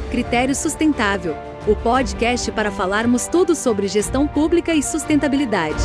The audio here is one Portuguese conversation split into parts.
Critério Sustentável, o podcast para falarmos tudo sobre gestão pública e sustentabilidade.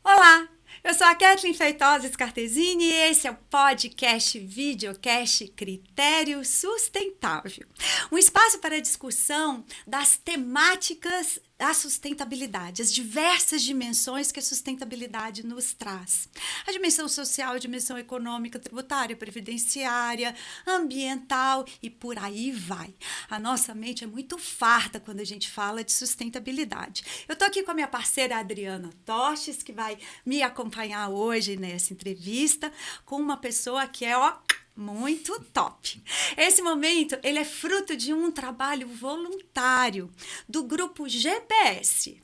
Olá, eu sou a Kathleen Feitosa Scartesini e esse é o podcast Videocast Critério Sustentável. Um espaço para discussão das temáticas da sustentabilidade, as diversas dimensões que a sustentabilidade nos traz. A dimensão social, a dimensão econômica, tributária, previdenciária, ambiental e por aí vai. A nossa mente é muito farta quando a gente fala de sustentabilidade. Eu estou aqui com a minha parceira Adriana Tostes, que vai me acompanhar hoje nessa entrevista, com uma pessoa que é, muito top. Esse momento, ele é fruto de um trabalho voluntário do grupo GPS,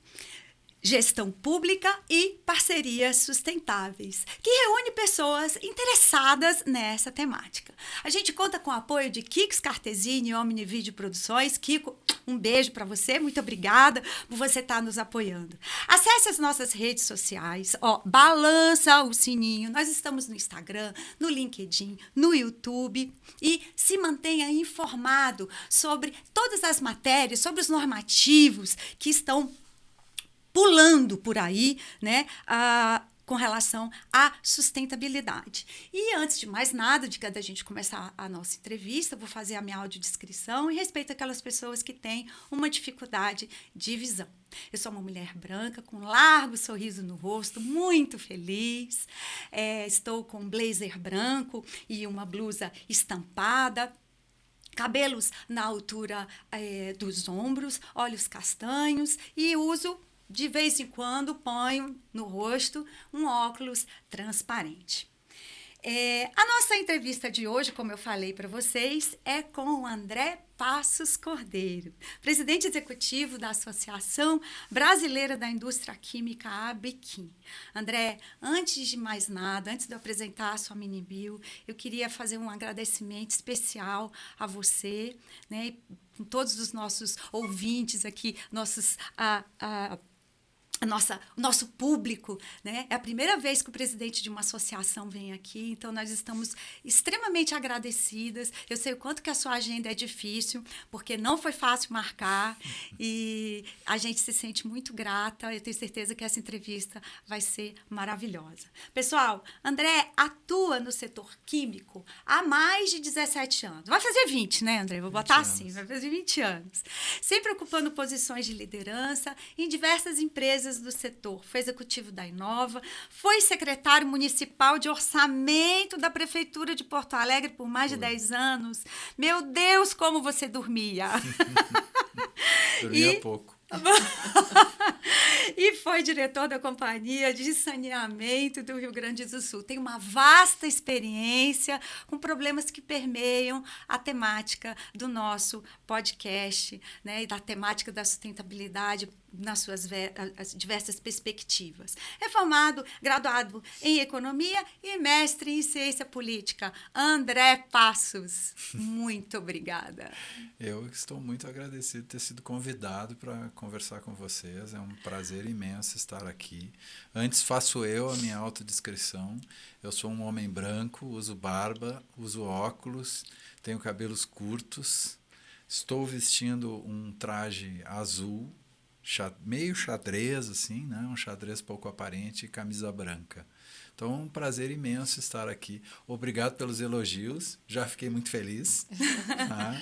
Gestão Pública e Parcerias Sustentáveis, que reúne pessoas interessadas nessa temática. A gente conta com o apoio de Kiko Scartesini e Omnivideo Produções. Kiko, um beijo para você, muito obrigada por você estar nos apoiando. Acesse as nossas redes sociais, balança o sininho, nós estamos no Instagram, no LinkedIn, no YouTube e se mantenha informado sobre todas as matérias, sobre os normativos que estão pulando por aí, né, com relação à sustentabilidade. E antes de mais nada, de cada gente começar a nossa entrevista, vou fazer a minha audiodescrição em respeito àquelas pessoas que têm uma dificuldade de visão. Eu sou uma mulher branca, com um largo sorriso no rosto, muito feliz. Estou com um blazer branco e uma blusa estampada, cabelos na altura dos ombros, olhos castanhos e uso, de vez em quando, ponho no rosto um óculos transparente. A nossa entrevista de hoje, como eu falei para vocês, é com o André Passos Cordeiro, presidente executivo da Associação Brasileira da Indústria Química, ABQUIM. André, antes de mais nada, antes de eu apresentar a sua mini bio, eu queria fazer um agradecimento especial a você, né, com todos os nossos ouvintes aqui, o nosso público, né? É a primeira vez que o presidente de uma associação vem aqui, então nós estamos extremamente agradecidas. Eu sei o quanto que a sua agenda é difícil, porque não foi fácil marcar e a gente se sente muito grata. Eu tenho certeza que essa entrevista vai ser maravilhosa. Pessoal, André atua no setor químico há mais de 17 anos. Vai fazer 20, né, André? Vou botar assim, vai fazer 20 anos. Sempre ocupando posições de liderança em diversas empresas do setor. Foi executivo da Inova, foi secretário municipal de orçamento da Prefeitura de Porto Alegre por mais de 10 anos. Meu Deus, como você dormia! Dormia pouco. E foi diretor da Companhia de Saneamento do Rio Grande do Sul. Tem uma vasta experiência com problemas que permeiam a temática do nosso podcast, né, e da temática da sustentabilidade nas suas as diversas perspectivas. É formado, graduado em Economia e mestre em Ciência Política. André Passos, muito obrigada. Eu estou muito agradecido de ter sido convidado para conversar com vocês. É um prazer imenso estar aqui. Antes faço eu a minha autodescrição. Eu sou um homem branco, uso barba, uso óculos, tenho cabelos curtos, estou vestindo um traje azul, meio xadrez, assim, né? Um xadrez pouco aparente e camisa branca. Então, é um prazer imenso estar aqui. Obrigado pelos elogios, já fiquei muito feliz. Tá?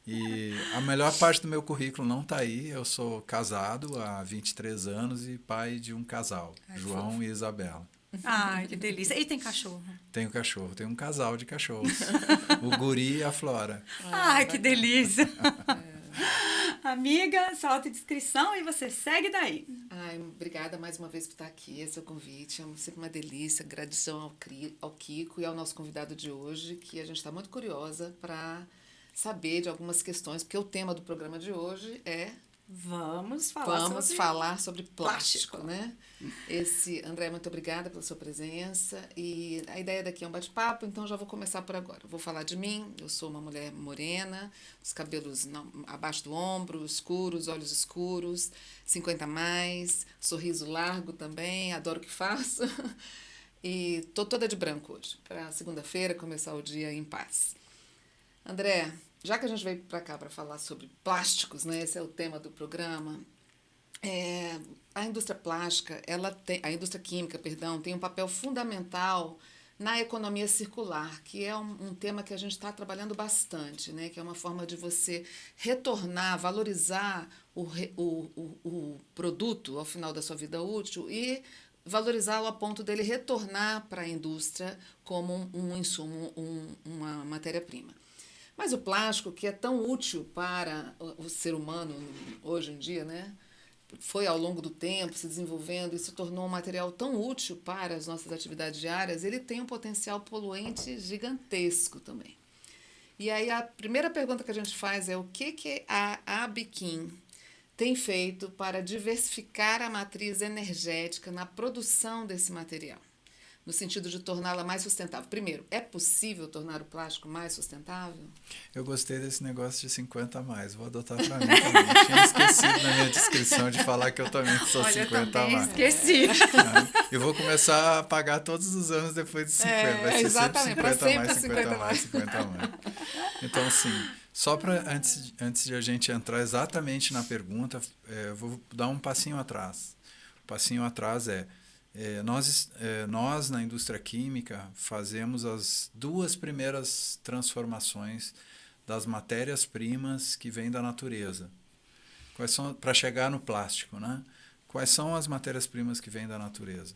E a melhor parte do meu currículo não está aí. Eu sou casado há 23 anos e pai de um casal, João fofo. E Isabela. Ai, que delícia. E tem cachorro? Tenho cachorro, tenho um casal de cachorros. O Guri e a Flora. Ai, que delícia. Amiga, sua autodescrição e você segue daí. Ai, obrigada mais uma vez por estar aqui, esse é o convite, é sempre uma delícia, gratidão ao Kiko e ao nosso convidado de hoje, que a gente está muito curiosa para saber de algumas questões, porque o tema do programa de hoje é... Vamos falar sobre plástico, né? André, muito obrigada pela sua presença. E a ideia daqui é um bate-papo, então já vou começar por agora. Vou falar de mim. Eu sou uma mulher morena, os cabelos abaixo do ombro, escuros, olhos escuros, 50 a mais, sorriso largo também, adoro o que faço. E tô toda de branco hoje, para segunda-feira começar o dia em paz. André, já que a gente veio para cá para falar sobre plásticos, né? Esse é o tema do programa. A indústria plástica, a indústria química, perdão, tem um papel fundamental na economia circular, que é um tema que a gente está trabalhando bastante, né? Que é uma forma de você retornar, valorizar o produto ao final da sua vida útil e valorizá-lo a ponto dele retornar para a indústria como um insumo, uma matéria-prima. Mas o plástico, que é tão útil para o ser humano hoje em dia, né? Foi ao longo do tempo se desenvolvendo e se tornou um material tão útil para as nossas atividades diárias, ele tem um potencial poluente gigantesco também. E aí a primeira pergunta que a gente faz é o que a Abiquim tem feito para diversificar a matriz energética na produção desse material, no sentido de torná-la mais sustentável. Primeiro, é possível tornar o plástico mais sustentável? Eu gostei desse negócio de 50 a mais. Vou adotar para mim também. Eu tinha esquecido na minha descrição de falar que eu também sou 50 a mais. Esqueci. E vou começar a pagar todos os anos depois de 50. Vai ser exatamente, sempre 50 a mais, 50 50 a mais, 50 a mais. Então, assim, só para antes de a gente entrar exatamente na pergunta, eu vou dar um passinho atrás. O passinho atrás nós, na indústria química, fazemos as duas primeiras transformações das matérias-primas que vêm da natureza. Quais são, para chegar no plástico, né? Quais são as matérias-primas que vêm da natureza?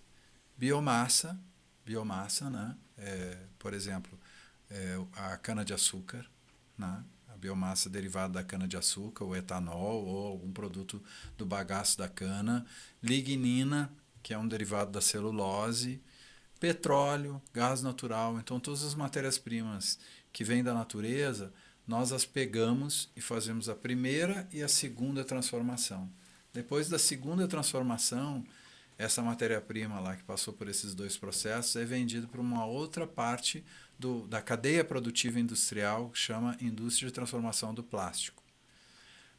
Biomassa, né? Por exemplo, a cana-de-açúcar, né? A biomassa derivada da cana-de-açúcar, o etanol ou algum produto do bagaço da cana, lignina, que é um derivado da celulose, petróleo, gás natural. Então, todas as matérias-primas que vêm da natureza, nós as pegamos e fazemos a primeira e a segunda transformação. Depois da segunda transformação, essa matéria-prima lá que passou por esses dois processos é vendida para uma outra parte da cadeia produtiva industrial, que chama indústria de transformação do plástico.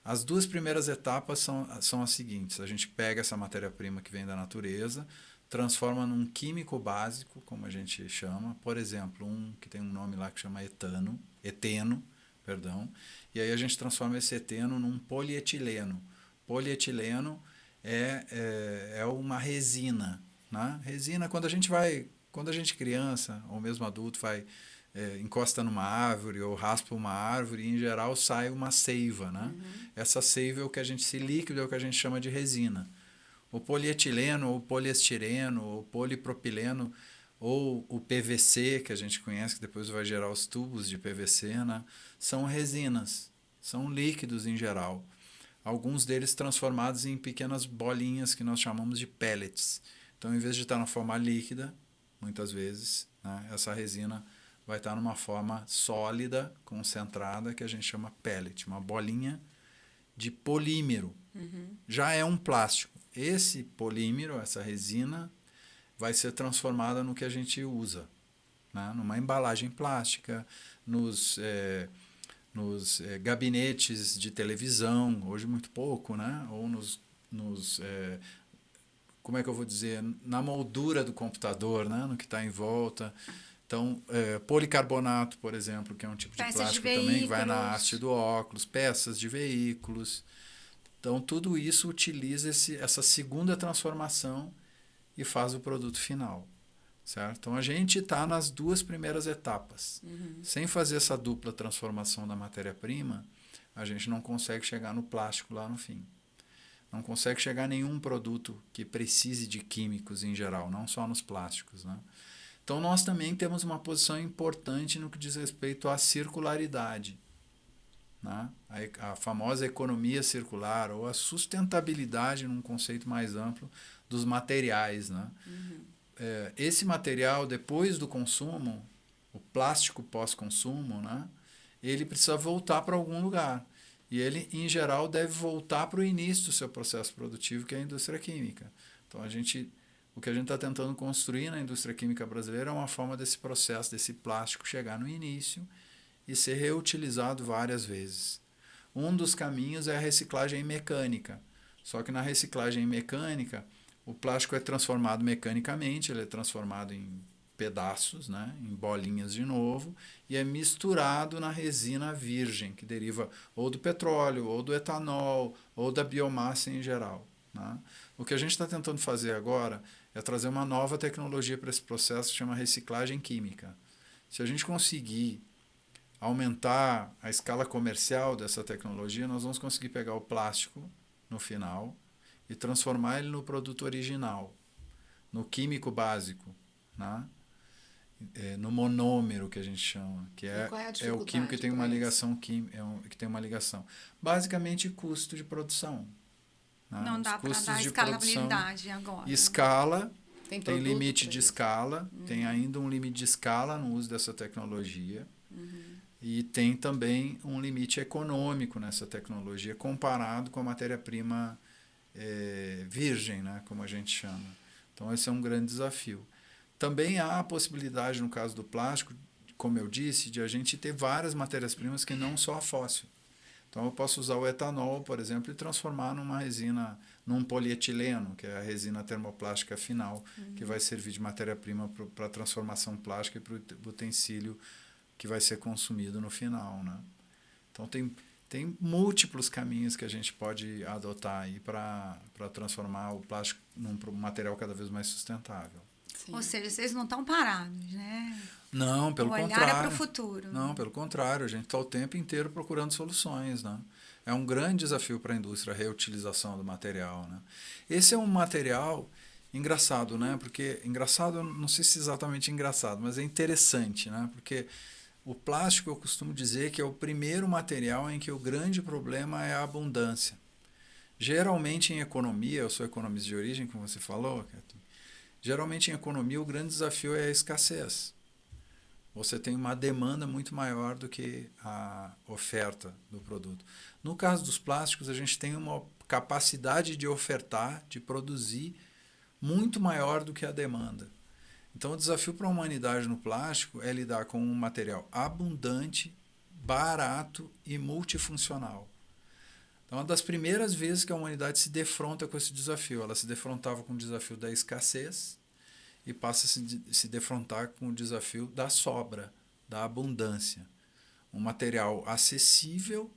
As duas primeiras etapas são as seguintes. A gente pega essa matéria-prima que vem da natureza, transforma num químico básico, como a gente chama, por exemplo, que tem um nome lá que chama eteno, e aí a gente transforma esse eteno num polietileno. Polietileno é uma resina, né? Resina, quando a gente criança, ou mesmo adulto, encosta numa árvore ou raspa uma árvore, e em geral sai uma seiva, né? Essa seiva esse líquido é o que a gente chama de resina. O polietileno, ou poliestireno, ou polipropileno, ou o PVC, que a gente conhece, que depois vai gerar os tubos de PVC, né? São resinas, são líquidos em geral. Alguns deles transformados em pequenas bolinhas que nós chamamos de pellets. Então, em vez de estar na forma líquida, muitas vezes, né, essa resina vai estar numa forma sólida, concentrada, que a gente chama pellet, uma bolinha de polímero. Já é um plástico. Esse polímero, essa resina, vai ser transformada no que a gente usa, né? Numa embalagem plástica, nos gabinetes de televisão, hoje muito pouco, né? Ou como é que eu vou dizer? Na moldura do computador, né? No que está em volta. Então, policarbonato, por exemplo, que é um tipo de plástico também, vai na haste do óculos, peças de veículos. Então, tudo isso utiliza essa segunda transformação e faz o produto final, certo? Então, a gente está nas duas primeiras etapas. Sem fazer essa dupla transformação da matéria-prima, a gente não consegue chegar no plástico lá no fim. Não consegue chegar a nenhum produto que precise de químicos em geral, não só nos plásticos, né? Então, nós também temos uma posição importante no que diz respeito à circularidade, né? A famosa economia circular ou a sustentabilidade num conceito mais amplo dos materiais, né? Esse material, depois do consumo, o plástico pós-consumo, né? Ele precisa voltar para algum lugar. E ele, em geral, deve voltar para o início do seu processo produtivo, que é a indústria química. Então, o que a gente está tentando construir na indústria química brasileira é uma forma desse processo, desse plástico chegar no início e ser reutilizado várias vezes. Um dos caminhos é a reciclagem mecânica. Só que na reciclagem mecânica, o plástico é transformado mecanicamente, ele é transformado em pedaços, né, em bolinhas de novo, e é misturado na resina virgem, que deriva ou do petróleo, ou do etanol, ou da biomassa em geral. Né? O que a gente está tentando fazer agora é trazer uma nova tecnologia para esse processo que chama reciclagem química. Se a gente conseguir aumentar a escala comercial dessa tecnologia, nós vamos conseguir pegar o plástico no final e transformar ele no produto original, no químico básico, né? No monômero que a gente chama, que é o químico que tem uma ligação que tem uma ligação. Basicamente, custo de produção. Né? Não dá para dar escalabilidade agora. Escala, tem limite de escala, tem ainda um limite de escala no uso dessa tecnologia. E tem também um limite econômico nessa tecnologia comparado com a matéria-prima virgem, né, como a gente chama. Então, esse é um grande desafio. Também há a possibilidade, no caso do plástico, como eu disse, de a gente ter várias matérias-primas que não só a fóssil. Então, eu posso usar o etanol, por exemplo, e transformar numa resina, num polietileno, que é a resina termoplástica final, que vai servir de matéria-prima para a transformação plástica e para o utensílio que vai ser consumido no final. Né? Então, tem múltiplos caminhos que a gente pode adotar aí para transformar o plástico num material cada vez mais sustentável. Sim. Ou seja, vocês não estão parados, né? Não, pelo contrário. O olhar é para o futuro. Não, pelo contrário. A gente está o tempo inteiro procurando soluções. Né? É um grande desafio para a indústria a reutilização do material. Né? Esse é um material engraçado, né? Porque engraçado, não sei se exatamente engraçado, mas é interessante, né? Porque o plástico, eu costumo dizer que é o primeiro material em que o grande problema é a abundância. Geralmente, em economia, eu sou economista de origem, como você falou, Catherine, geralmente em economia o grande desafio é a escassez. Você tem uma demanda muito maior do que a oferta do produto. No caso dos plásticos, a gente tem uma capacidade de ofertar, de produzir, muito maior do que a demanda. Então, o desafio para a humanidade no plástico é lidar com um material abundante, barato e multifuncional. Então, uma das primeiras vezes que a humanidade se defronta com esse desafio. Ela se defrontava com o desafio da escassez e passa a se defrontar com o desafio da sobra, da abundância. Um material acessível,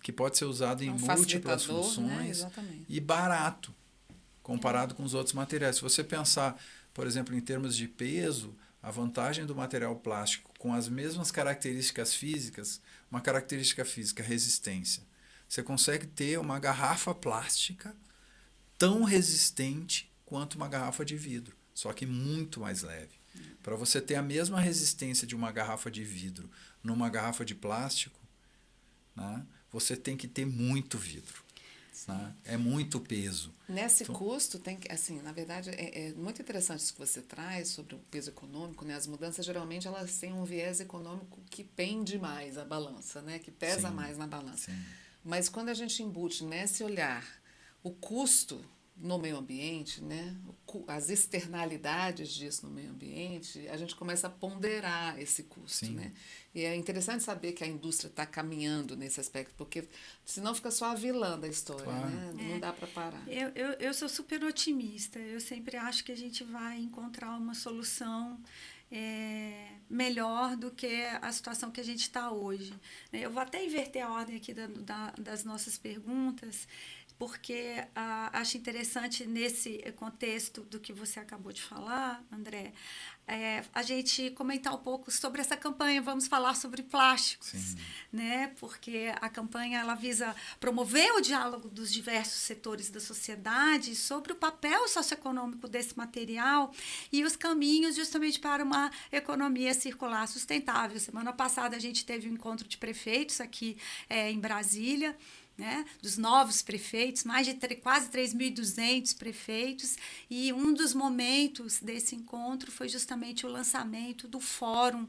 que pode ser usado em múltiplas funções, né? E barato, comparado com os outros materiais. Se você pensar, por exemplo, em termos de peso, a vantagem do material plástico com as mesmas características físicas, uma característica física, resistência. Você consegue ter uma garrafa plástica tão resistente quanto uma garrafa de vidro, só que muito mais leve. Para você ter a mesma resistência de uma garrafa de vidro numa garrafa de plástico, né, você tem que ter muito vidro. Né? É muito peso. Nesse custo, tem que, assim, na verdade, é muito interessante isso que você traz sobre o peso econômico, né? As mudanças, geralmente, elas têm um viés econômico que pende mais a balança, né? Que pesa mais na balança. Sim. Mas quando a gente embute nesse olhar o custo no meio ambiente, né? As externalidades disso no meio ambiente, a gente começa a ponderar esse custo. Né? E é interessante saber que a indústria está caminhando nesse aspecto, porque senão fica só a vilã da história, claro. Né? Não dá para parar. Eu sou super otimista, eu sempre acho que a gente vai encontrar uma solução melhor do que a situação que a gente está hoje. Eu vou até inverter a ordem aqui das nossas perguntas, porque acho interessante nesse contexto do que você acabou de falar, André, a gente comentar um pouco sobre essa campanha. Vamos falar sobre plásticos, né? Porque a campanha ela visa promover o diálogo dos diversos setores da sociedade sobre o papel socioeconômico desse material e os caminhos justamente para uma economia circular sustentável. Semana passada a gente teve um encontro de prefeitos aqui em Brasília, né, dos novos prefeitos, mais de quase 3.200 prefeitos, e um dos momentos desse encontro foi justamente o lançamento do Fórum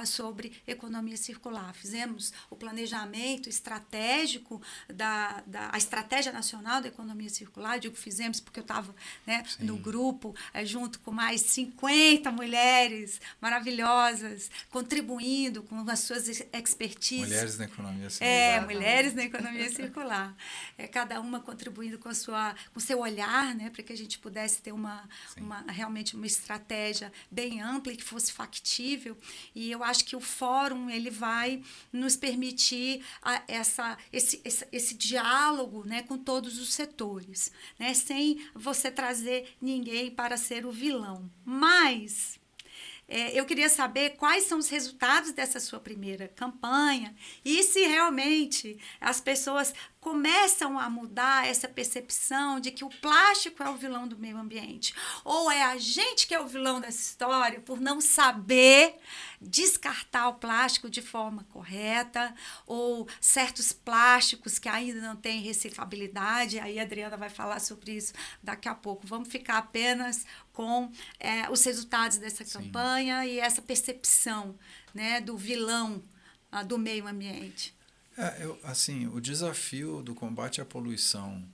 sobre Economia Circular. Fizemos o planejamento estratégico a Estratégia Nacional da Economia Circular. Eu digo fizemos porque eu estava, né, no grupo, junto com mais 50 mulheres maravilhosas, contribuindo com as suas expertises. Mulheres na Economia Circular. Mulheres na Economia economia circular. Cada uma contribuindo com o seu olhar, né, para que a gente pudesse ter realmente uma estratégia bem ampla e que fosse factível. E eu acho que o fórum ele vai nos permitir esse diálogo, né, com todos os setores, né, sem você trazer ninguém para ser o vilão. Mas eu queria saber quais são os resultados dessa sua primeira campanha e se realmente as pessoas começam a mudar essa percepção de que o plástico é o vilão do meio ambiente. Ou é a gente que é o vilão dessa história por não saber descartar o plástico de forma correta, ou certos plásticos que ainda não têm reciclabilidade. Aí a Adriana vai falar sobre isso daqui a pouco. Vamos ficar apenas com os resultados dessa campanha e essa percepção, né, do vilão do meio ambiente. O desafio do combate à poluição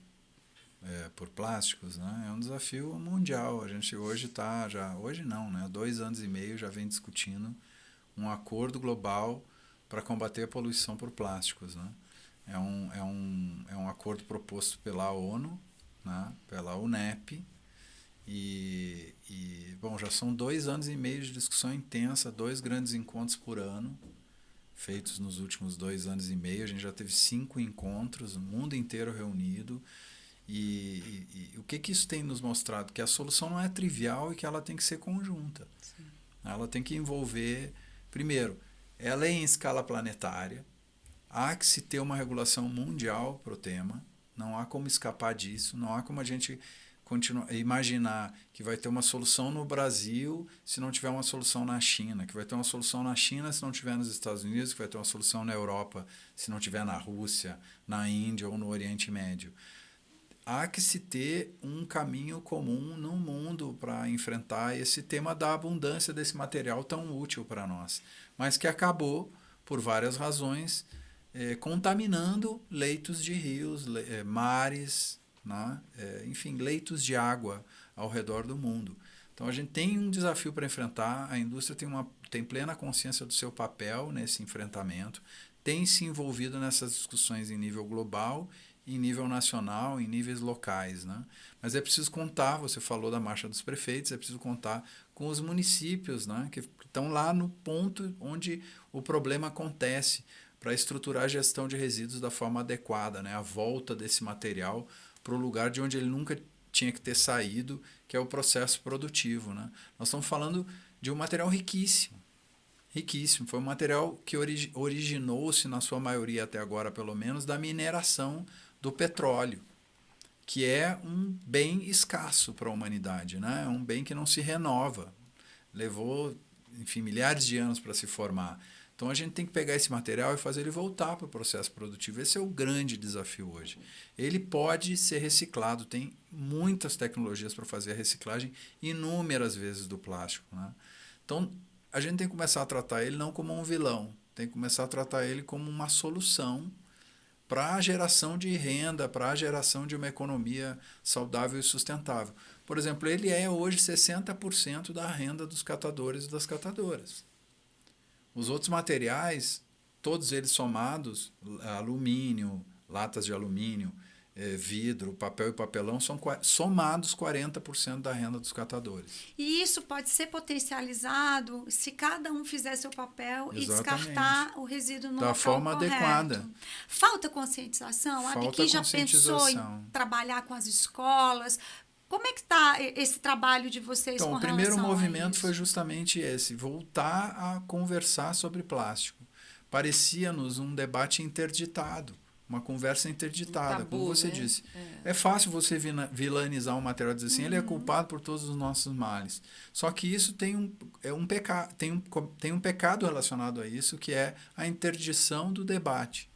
por plásticos, né, é um desafio mundial. A gente hoje há 2 anos e meio já vem discutindo um acordo global para combater a poluição por plásticos, né? É um acordo proposto pela ONU, né, pela UNEP, já são 2 anos e meio de discussão intensa, 2 grandes encontros por ano, feitos nos últimos 2 anos e meio. A gente já teve 5 encontros, o mundo inteiro reunido. E o que isso tem nos mostrado? Que a solução não é trivial e que ela tem que ser conjunta. Sim. Ela tem que envolver, primeiro, ela é em escala planetária, há que se ter uma regulação mundial para o tema, não há como escapar disso, não há como a gente imaginar que vai ter uma solução no Brasil se não tiver uma solução na China, que vai ter uma solução na China se não tiver nos Estados Unidos, que vai ter uma solução na Europa se não tiver na Rússia, na Índia ou no Oriente Médio. Há que se ter um caminho comum no mundo para enfrentar esse tema da abundância desse material tão útil para nós, mas que acabou, por várias razões, contaminando leitos de rios, mares, né? Enfim, leitos de água ao redor do mundo. Então a gente tem um desafio para enfrentar, a indústria tem plena consciência do seu papel nesse enfrentamento, tem se envolvido nessas discussões em nível global, em nível nacional, em níveis locais, né? Mas é preciso contar, você falou da Marcha dos Prefeitos, é preciso contar com os municípios, né, que estão lá no ponto onde o problema acontece, para estruturar a gestão de resíduos da forma adequada, né, a volta desse material para o lugar de onde ele nunca tinha que ter saído, que é o processo produtivo, né? Nós estamos falando de um material riquíssimo. Riquíssimo. Foi um material que originou-se, na sua maioria até agora, pelo menos, da mineração do petróleo, que é um bem escasso para a humanidade, né? É um bem que não se renova. Levou, enfim, milhares de anos para se formar. Então, a gente tem que pegar esse material e fazer ele voltar para o processo produtivo. Esse é o grande desafio hoje. Ele pode ser reciclado, tem muitas tecnologias para fazer a reciclagem inúmeras vezes do plástico, né? Então, a gente tem que começar a tratar ele não como um vilão, tem que começar a tratar ele como uma solução para a geração de renda, para a geração de uma economia saudável e sustentável. Por exemplo, ele é hoje 60% da renda dos catadores e das catadoras. Os outros materiais, todos eles somados, alumínio, latas de alumínio, vidro, papel e papelão, são somados 40% da renda dos catadores. E isso pode ser potencializado se cada um fizer seu papel. Exatamente. E descartar o resíduo no da local forma correto. Adequada. Falta conscientização? A Biquim já pensou em trabalhar com as escolas? Como é que está esse trabalho de vocês com relação a isso? Então, o primeiro movimento foi justamente esse, voltar a conversar sobre plástico. Parecia-nos um debate interditado, uma conversa interditada, tabu, como você disse. É fácil você vilanizar um material e dizer assim, ele é culpado por todos os nossos males. Só que isso tem um pecado relacionado a isso, que é a interdição do debate.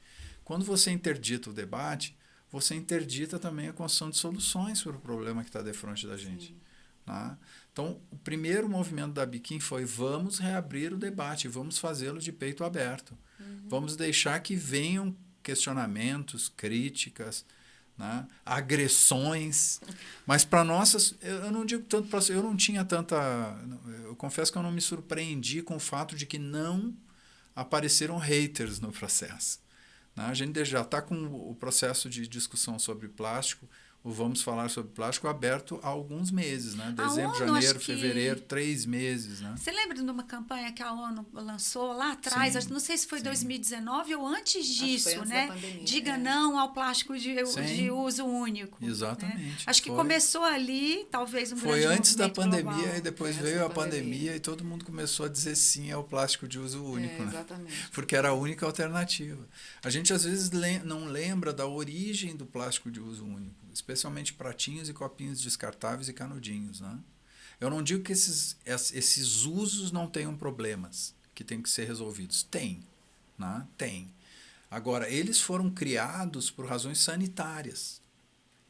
Quando você interdita o debate, você interdita também a construção de soluções para o problema que está de frente da gente. Tá? Então, o primeiro movimento da Biquim foi vamos reabrir o debate, vamos fazê-lo de peito aberto. Vamos deixar que venham questionamentos, críticas, né? Agressões, mas para nossas, eu não digo tanto para eu não tinha tanta, eu confesso que eu não me surpreendi com o fato de que não apareceram haters no processo. né? A gente já está com o processo de discussão sobre plástico, o Vamos Falar sobre Plástico aberto há alguns meses, né? Dezembro, ONU, janeiro, acho que- fevereiro, 3 meses, né? Você lembra de uma campanha que a ONU lançou lá atrás? Sim, Não sei se foi sim. 2019 ou antes que foi disso, antes né? da pandemia, Diga é. não ao plástico de Sim. uso único. né? Exatamente. Acho que Foi. começou ali, talvez um Foi grande antes da movimento pandemia global. e depois Antes veio da a pandemia pandemia. e todo mundo começou a dizer sim ao plástico de uso único, né? Exatamente. Porque era a única alternativa. A gente às vezes não lembra da origem do plástico de uso único, especialmente pratinhos e copinhos descartáveis e canudinhos, né? Eu não digo que esses usos não tenham problemas que têm que ser resolvidos. Tem, né? Tem. Agora, eles foram criados por razões sanitárias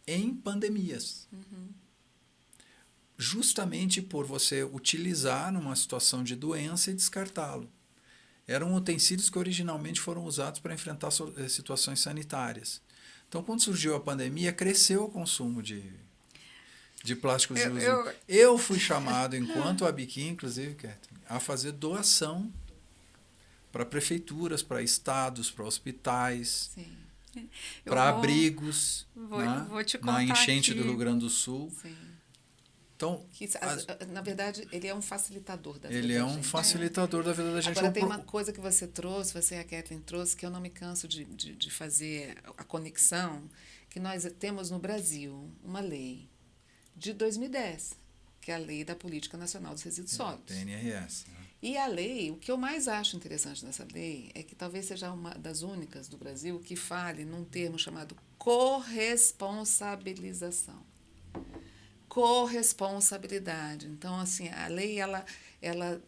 em pandemias. Justamente por você utilizar numa situação de doença e descartá-lo. Eram utensílios que originalmente foram usados para enfrentar situações sanitárias. Então, quando surgiu a pandemia, cresceu o consumo de plásticos de uso. Eu fui chamado, enquanto a Biquim, inclusive, Catherine, a fazer doação para prefeituras, para estados, para hospitais, Sim, Eu para vou- abrigos, vou- né? vou te Na contar enchente aqui. do Rio Grande do Sul. sim. Então, Na verdade, ele é um facilitador da vida ele é da um gente, facilitador da vida da gente. Agora, tem uma coisa que você trouxe, você e a Kathleen trouxe, que eu não me canso de fazer a conexão, que nós temos no Brasil uma lei de 2010, que é a Lei da Política Nacional dos Resíduos Sólidos. PNRS. Né? E a lei, o que eu mais acho interessante nessa lei é que talvez seja uma das únicas do Brasil que fale num termo chamado corresponsabilização. Corresponsabilidade. Então, assim, a lei, ela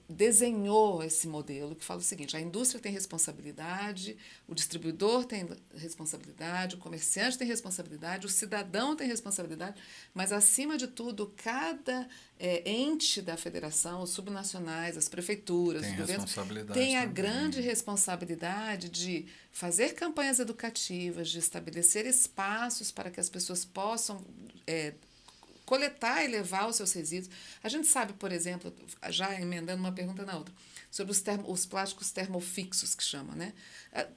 desenhou esse modelo que fala o seguinte: a indústria tem responsabilidade, o distribuidor tem responsabilidade, o comerciante tem responsabilidade, o cidadão tem responsabilidade, mas, acima de tudo, cada ente da federação, os subnacionais, as prefeituras, Tem os governos, responsabilidade tem a também. grande responsabilidade de fazer campanhas educativas, de estabelecer espaços para que as pessoas possam coletar e levar os seus resíduos. A gente sabe, por exemplo, já emendando uma pergunta na outra, sobre os plásticos termofixos, que chamam, né?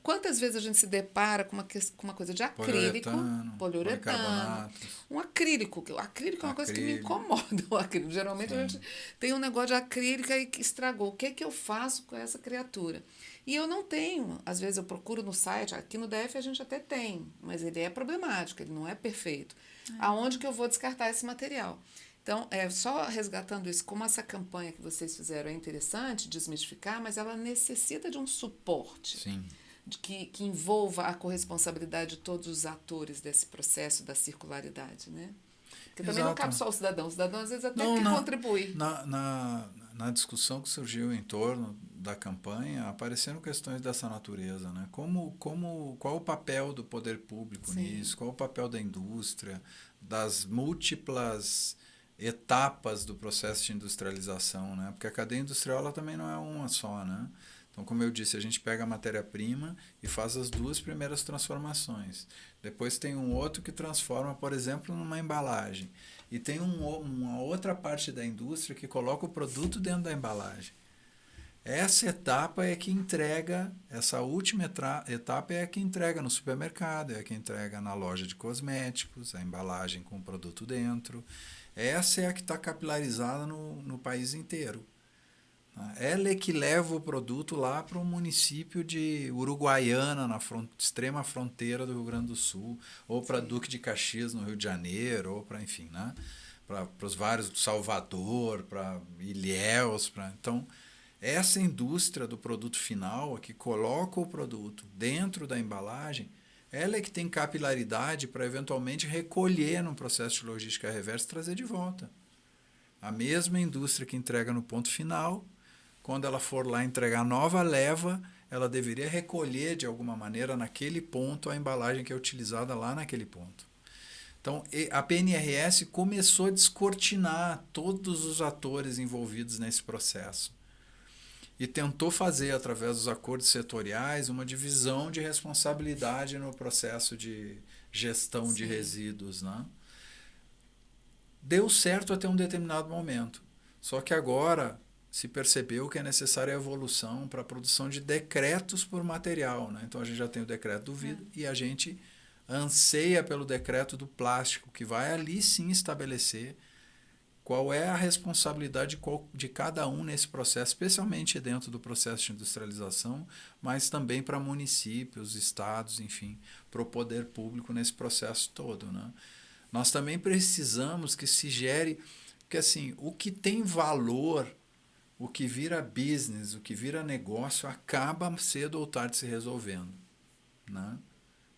Quantas vezes a gente se depara com uma coisa de acrílico, poliuretano, policarbonatos. um acrílico. O acrílico é uma coisa que me incomoda. O acrílico. Geralmente a gente tem um negócio de acrílico e que estragou. O que é que eu faço com essa criatura? E eu não tenho. Às vezes eu procuro no site, aqui no DF a gente até tem, mas ele é problemático, ele não é perfeito. Aonde que eu vou descartar esse material? Então, só resgatando isso, como essa campanha que vocês fizeram é interessante, desmistificar, mas ela necessita de um suporte. Sim. Que envolva a corresponsabilidade de todos os atores desse processo da circularidade, né? Porque também não Exato. cabe só o cidadão às vezes até Não, quer na- contribuir. Na discussão que surgiu em torno da campanha, apareceram questões dessa natureza, né? Qual o papel do poder público Sim. nisso? Qual o papel da indústria, das múltiplas etapas do processo de industrialização, né? Porque a cadeia industrial ela também não é uma só, né? Então, como eu disse, a gente pega a matéria-prima e faz as duas primeiras transformações. Depois tem um outro que transforma, por exemplo, numa embalagem. E tem uma outra parte da indústria que coloca o produto dentro da embalagem. Essa etapa é que entrega, essa última etapa é a que entrega no supermercado, é a que entrega na loja de cosméticos, a embalagem com o produto dentro. Essa é a que está capilarizada no país inteiro. Ela é que leva o produto lá para o município de Uruguaiana, na extrema fronteira do Rio Grande do Sul, ou para Duque de Caxias, no Rio de Janeiro, ou para, enfim, né? Para os vários, Salvador, para Ilhéus. Então, essa indústria do produto final, que coloca o produto dentro da embalagem, ela é que tem capilaridade para, eventualmente, recolher num processo de logística reversa e trazer de volta. A mesma indústria que entrega no ponto final, quando ela for lá entregar a nova leva, ela deveria recolher de alguma maneira naquele ponto a embalagem que é utilizada lá naquele ponto. Então, a PNRS começou a descortinar todos os atores envolvidos nesse processo e tentou fazer, através dos acordos setoriais, uma divisão de responsabilidade no processo de gestão de resíduos, né? Deu certo até um determinado momento. Só que agora se percebeu que é necessária a evolução para a produção de decretos por material, né? Então, a gente já tem o decreto do vidro e a gente anseia pelo decreto do plástico, que vai ali sim estabelecer qual é a responsabilidade de cada um nesse processo, especialmente dentro do processo de industrialização, mas também para municípios, estados, enfim, para o poder público nesse processo todo, né? Nós também precisamos que se gere, porque assim, o que tem valor, o que vira business, o que vira negócio, acaba cedo ou tarde se resolvendo, né?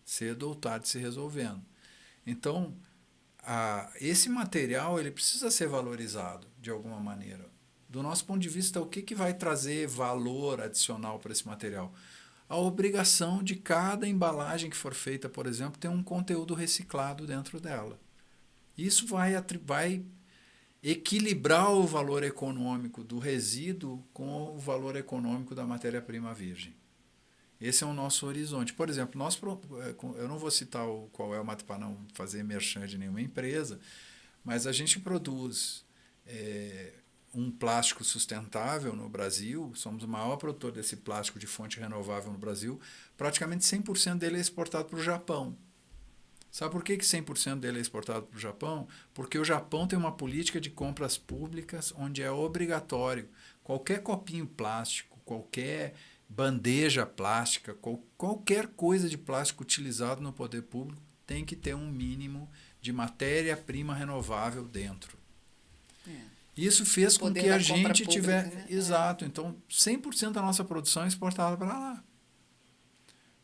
Cedo ou tarde se resolvendo. Então, esse material ele precisa ser valorizado de alguma maneira. Do nosso ponto de vista, o que vai trazer valor adicional para esse material? A obrigação de cada embalagem que for feita, por exemplo, ter um conteúdo reciclado dentro dela. Isso vai equilibrar o valor econômico do resíduo com o valor econômico da matéria-prima virgem. Esse é o nosso horizonte. Por exemplo, eu não vou citar qual é o material para não fazer merchan de nenhuma empresa, mas a gente produz um plástico sustentável no Brasil, somos o maior produtor desse plástico de fonte renovável no Brasil, praticamente 100% dele é exportado para o Japão. Sabe por que 100% dele é exportado para o Japão? Porque o Japão tem uma política de compras públicas onde é obrigatório qualquer copinho plástico, qualquer bandeja plástica, qualquer coisa de plástico utilizado no poder público tem que ter um mínimo de matéria-prima renovável dentro. Isso fez com que a gente tivesse... Né? Exato. Então, 100% da nossa produção é exportada para lá.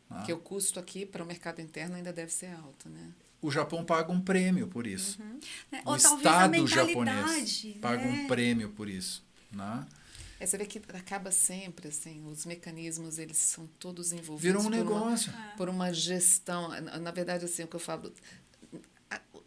Porque o custo aqui para o mercado interno ainda deve ser alto, né? O Japão paga um prêmio por isso. O Ou Estado japonês paga um prêmio por isso. Né? Você vê que acaba sempre, assim, os mecanismos, eles são todos envolvidos. Viram um negócio. Por uma gestão. Na verdade, assim, o que eu falo...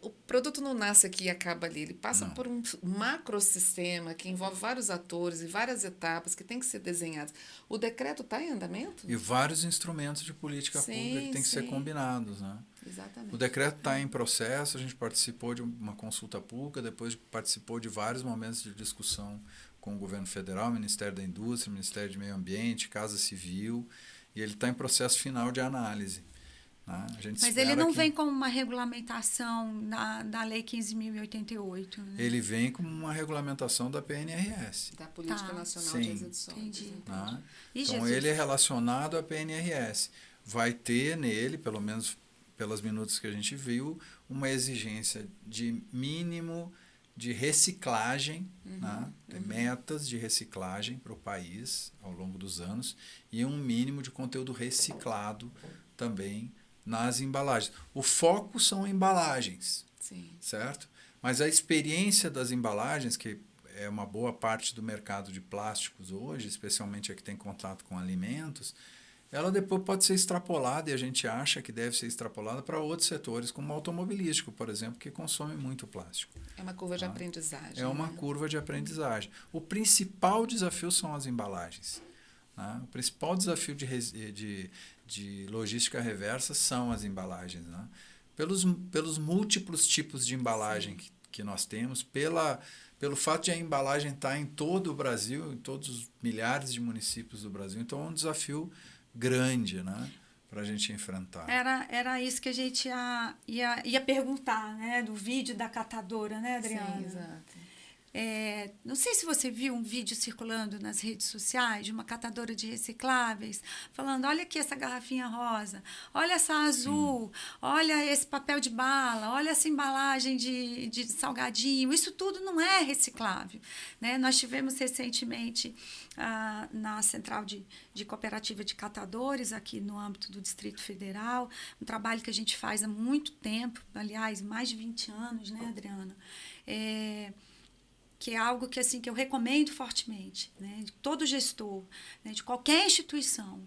O produto não nasce aqui e acaba ali. Ele passa por um macrosistema que envolve vários atores e várias etapas que têm que ser desenhadas. O decreto está em andamento? E vários instrumentos de política pública que têm que ser combinados. Né? Exatamente. O decreto está em processo, a gente participou de uma consulta pública, depois participou de vários momentos de discussão com o governo federal, Ministério da Indústria, Ministério de Meio Ambiente, Casa Civil, e ele está em processo final de análise. Mas ele não vem como uma regulamentação da Lei 15.088, né? Ele vem como uma regulamentação da PNRS. Da Política Nacional de Resíduos Sólidos. Entendi. Então, ele é relacionado à PNRS. Vai ter nele, pelo menos pelas minutos que a gente viu, uma exigência de mínimo de reciclagem, metas de reciclagem para o país ao longo dos anos e um mínimo de conteúdo reciclado também nas embalagens. O foco são embalagens, certo? Mas a experiência das embalagens, que é uma boa parte do mercado de plásticos hoje, especialmente a que tem contato com alimentos, ela depois pode ser extrapolada, e a gente acha que deve ser extrapolada para outros setores, como o automobilístico, por exemplo, que consome muito plástico. É uma curva de aprendizagem. É uma curva de aprendizagem. O principal desafio são as embalagens. O principal desafio de logística reversa são as embalagens. Pelos múltiplos tipos de embalagem que nós temos, pelo fato de a embalagem estar em todo o Brasil, em todos os milhares de municípios do Brasil. Então, é um desafio grande, para a gente enfrentar. Era isso que a gente ia perguntar, né? Do vídeo da catadora, né, Adriana? Sim, exato. Não sei se você viu um vídeo circulando nas redes sociais de uma catadora de recicláveis falando, olha aqui essa garrafinha rosa, olha essa azul, olha esse papel de bala, olha essa embalagem de salgadinho, isso tudo não é reciclável, né? Nós tivemos recentemente na Central de Cooperativa de Catadores, aqui no âmbito do Distrito Federal, um trabalho que a gente faz há muito tempo, aliás, mais de 20 anos, né, Adriana? Que é algo que, assim, que eu recomendo fortemente, né, de todo gestor, né, de qualquer instituição.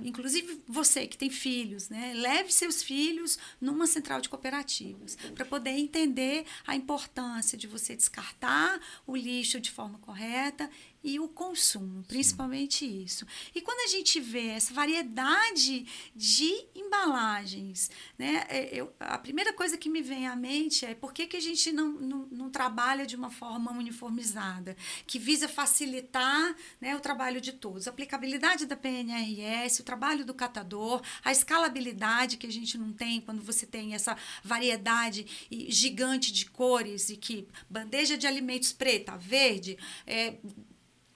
Inclusive você que tem filhos, né, leve seus filhos numa central de cooperativas para poder entender a importância de você descartar o lixo de forma correta e o consumo, principalmente isso. E quando a gente vê essa variedade de embalagens, né, a primeira coisa que me vem à mente é por que a gente não trabalha de uma forma uniformizada, que visa facilitar, né, o trabalho de todos. A aplicabilidade da PNRS, o trabalho do catador, a escalabilidade que a gente não tem quando você tem essa variedade gigante de cores e que bandeja de alimentos preta, verde,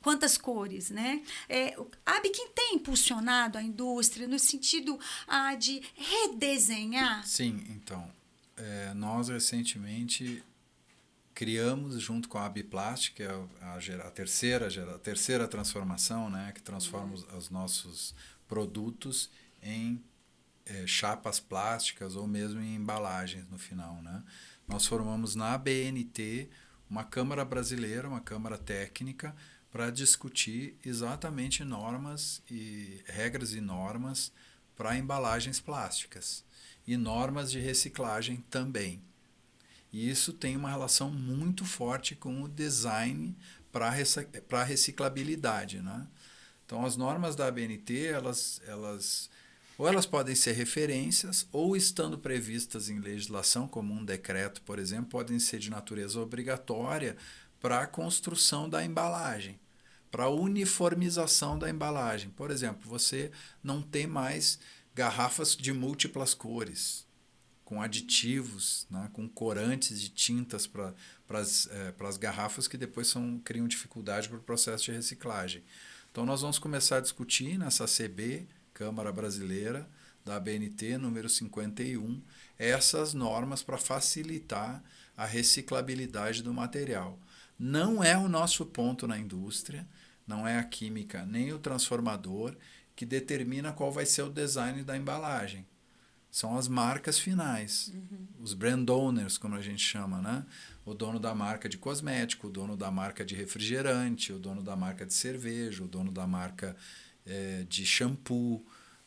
quantas cores, né? Quem tem impulsionado a indústria no sentido de redesenhar? Sim, então, nós recentemente criamos, junto com a Abiplastic, que é a terceira transformação, né, que transforma os nossos produtos em chapas plásticas ou mesmo em embalagens no final, né? Nós formamos na ABNT uma Câmara Brasileira, uma Câmara Técnica, para discutir exatamente regras e normas para embalagens plásticas e normas de reciclagem também. E isso tem uma relação muito forte com o design para a reciclabilidade, né? Então, as normas da ABNT, ou elas podem ser referências, ou estando previstas em legislação, como um decreto, por exemplo, podem ser de natureza obrigatória para a construção da embalagem, para a uniformização da embalagem. Por exemplo, você não tem mais garrafas de múltiplas cores, com aditivos, né, com corantes e tintas para as garrafas que depois criam dificuldade para o processo de reciclagem. Então, nós vamos começar a discutir nessa CB, Câmara Brasileira, da ABNT, número 51, essas normas para facilitar a reciclabilidade do material. Não é o nosso ponto na indústria, não é a química nem o transformador que determina qual vai ser o design da embalagem. São as marcas finais, os brand owners, como a gente chama, né? O dono da marca de cosmético, o dono da marca de refrigerante, o dono da marca de cerveja, o dono da marca de shampoo,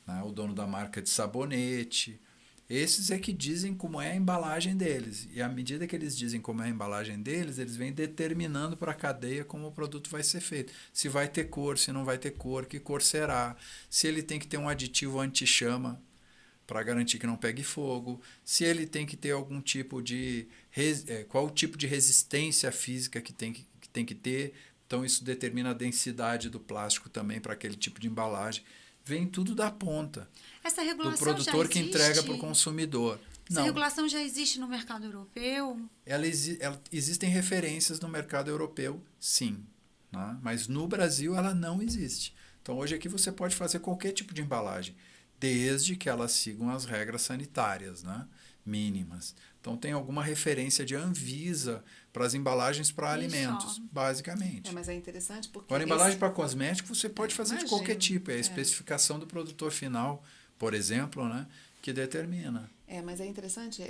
né? O dono da marca de sabonete. Esses é que dizem como é a embalagem deles. E à medida que eles dizem como é a embalagem deles, eles vêm determinando para a cadeia como o produto vai ser feito. Se vai ter cor, se não vai ter cor, que cor será. Se ele tem que ter um aditivo anti-chama para garantir que não pegue fogo. Se ele tem que ter algum tipo de... qual o tipo de resistência física que tem que ter. Então, isso determina a densidade do plástico também para aquele tipo de embalagem. Vem tudo da ponta. Essa regulação do produtor que entrega para o consumidor. Essa regulação já existe no mercado europeu? Existem referências no mercado europeu, sim. Né? Mas no Brasil ela não existe. Então, hoje aqui você pode fazer qualquer tipo de embalagem, desde que elas sigam as regras sanitárias, né, mínimas. Então, tem alguma referência de Anvisa para as embalagens para alimentos, basicamente. Mas é interessante porque... Agora, embalagem para cosmético, você pode fazer de qualquer tipo. É a especificação do produtor final, por exemplo, né, que determina. Mas é interessante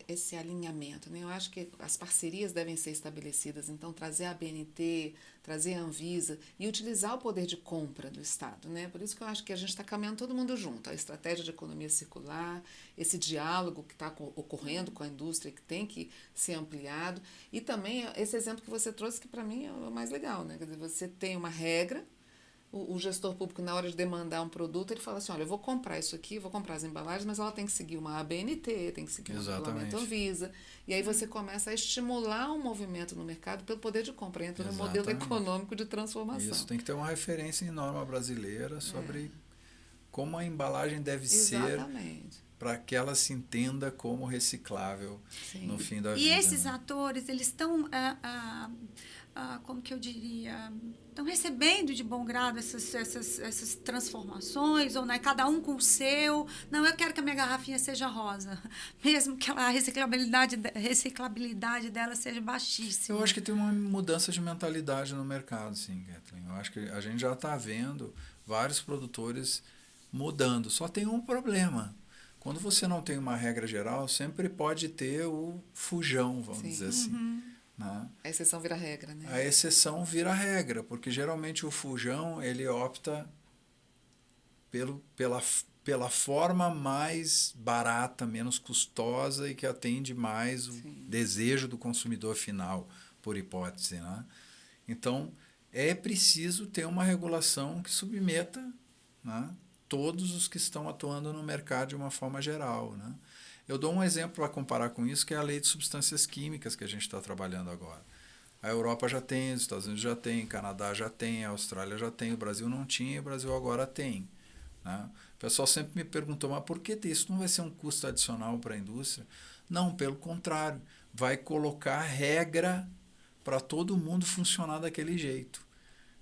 esse alinhamento, né? Eu acho que as parcerias devem ser estabelecidas, então trazer a ABNT, trazer a Anvisa e utilizar o poder de compra do Estado, né? Por isso que eu acho que a gente está caminhando todo mundo junto, a estratégia de economia circular, esse diálogo que está ocorrendo com a indústria que tem que ser ampliado e também esse exemplo que você trouxe que para mim é o mais legal, né? Quer dizer, você tem uma regra, o gestor público, na hora de demandar um produto, ele fala assim, olha, eu vou comprar isso aqui, vou comprar as embalagens, mas ela tem que seguir uma ABNT, tem que seguir um regulamento Anvisa. E aí você começa a estimular um movimento no mercado pelo poder de compra, entra no modelo econômico de transformação. Isso, tem que ter uma referência em norma brasileira sobre como a embalagem deve ser para que ela se entenda como reciclável no fim da vida. E esses atores, eles estão... como que eu diria, estão recebendo de bom grado essas transformações, ou né, cada um com o seu. Não, eu quero que a minha garrafinha seja rosa, mesmo que a reciclabilidade dela seja baixíssima. Eu acho que tem uma mudança de mentalidade no mercado, sim, Kathleen. Eu acho que a gente já está vendo vários produtores mudando. Só tem um problema. Quando você não tem uma regra geral, sempre pode ter o fujão, vamos dizer assim. Né? A exceção vira regra, né? A exceção vira regra, porque geralmente o fujão ele opta pela forma mais barata, menos custosa e que atende mais o desejo do consumidor final, por hipótese. Né? Então, é preciso ter uma regulação que submeta, né, todos os que estão atuando no mercado de uma forma geral, né? Eu dou um exemplo para comparar com isso, que é a lei de substâncias químicas que a gente está trabalhando agora. A Europa já tem, os Estados Unidos já tem, Canadá já tem, a Austrália já tem, o Brasil não tinha e o Brasil agora tem, né? O pessoal sempre me perguntou, mas por que isso não vai ser um custo adicional para a indústria? Não, pelo contrário, vai colocar regra para todo mundo funcionar daquele jeito.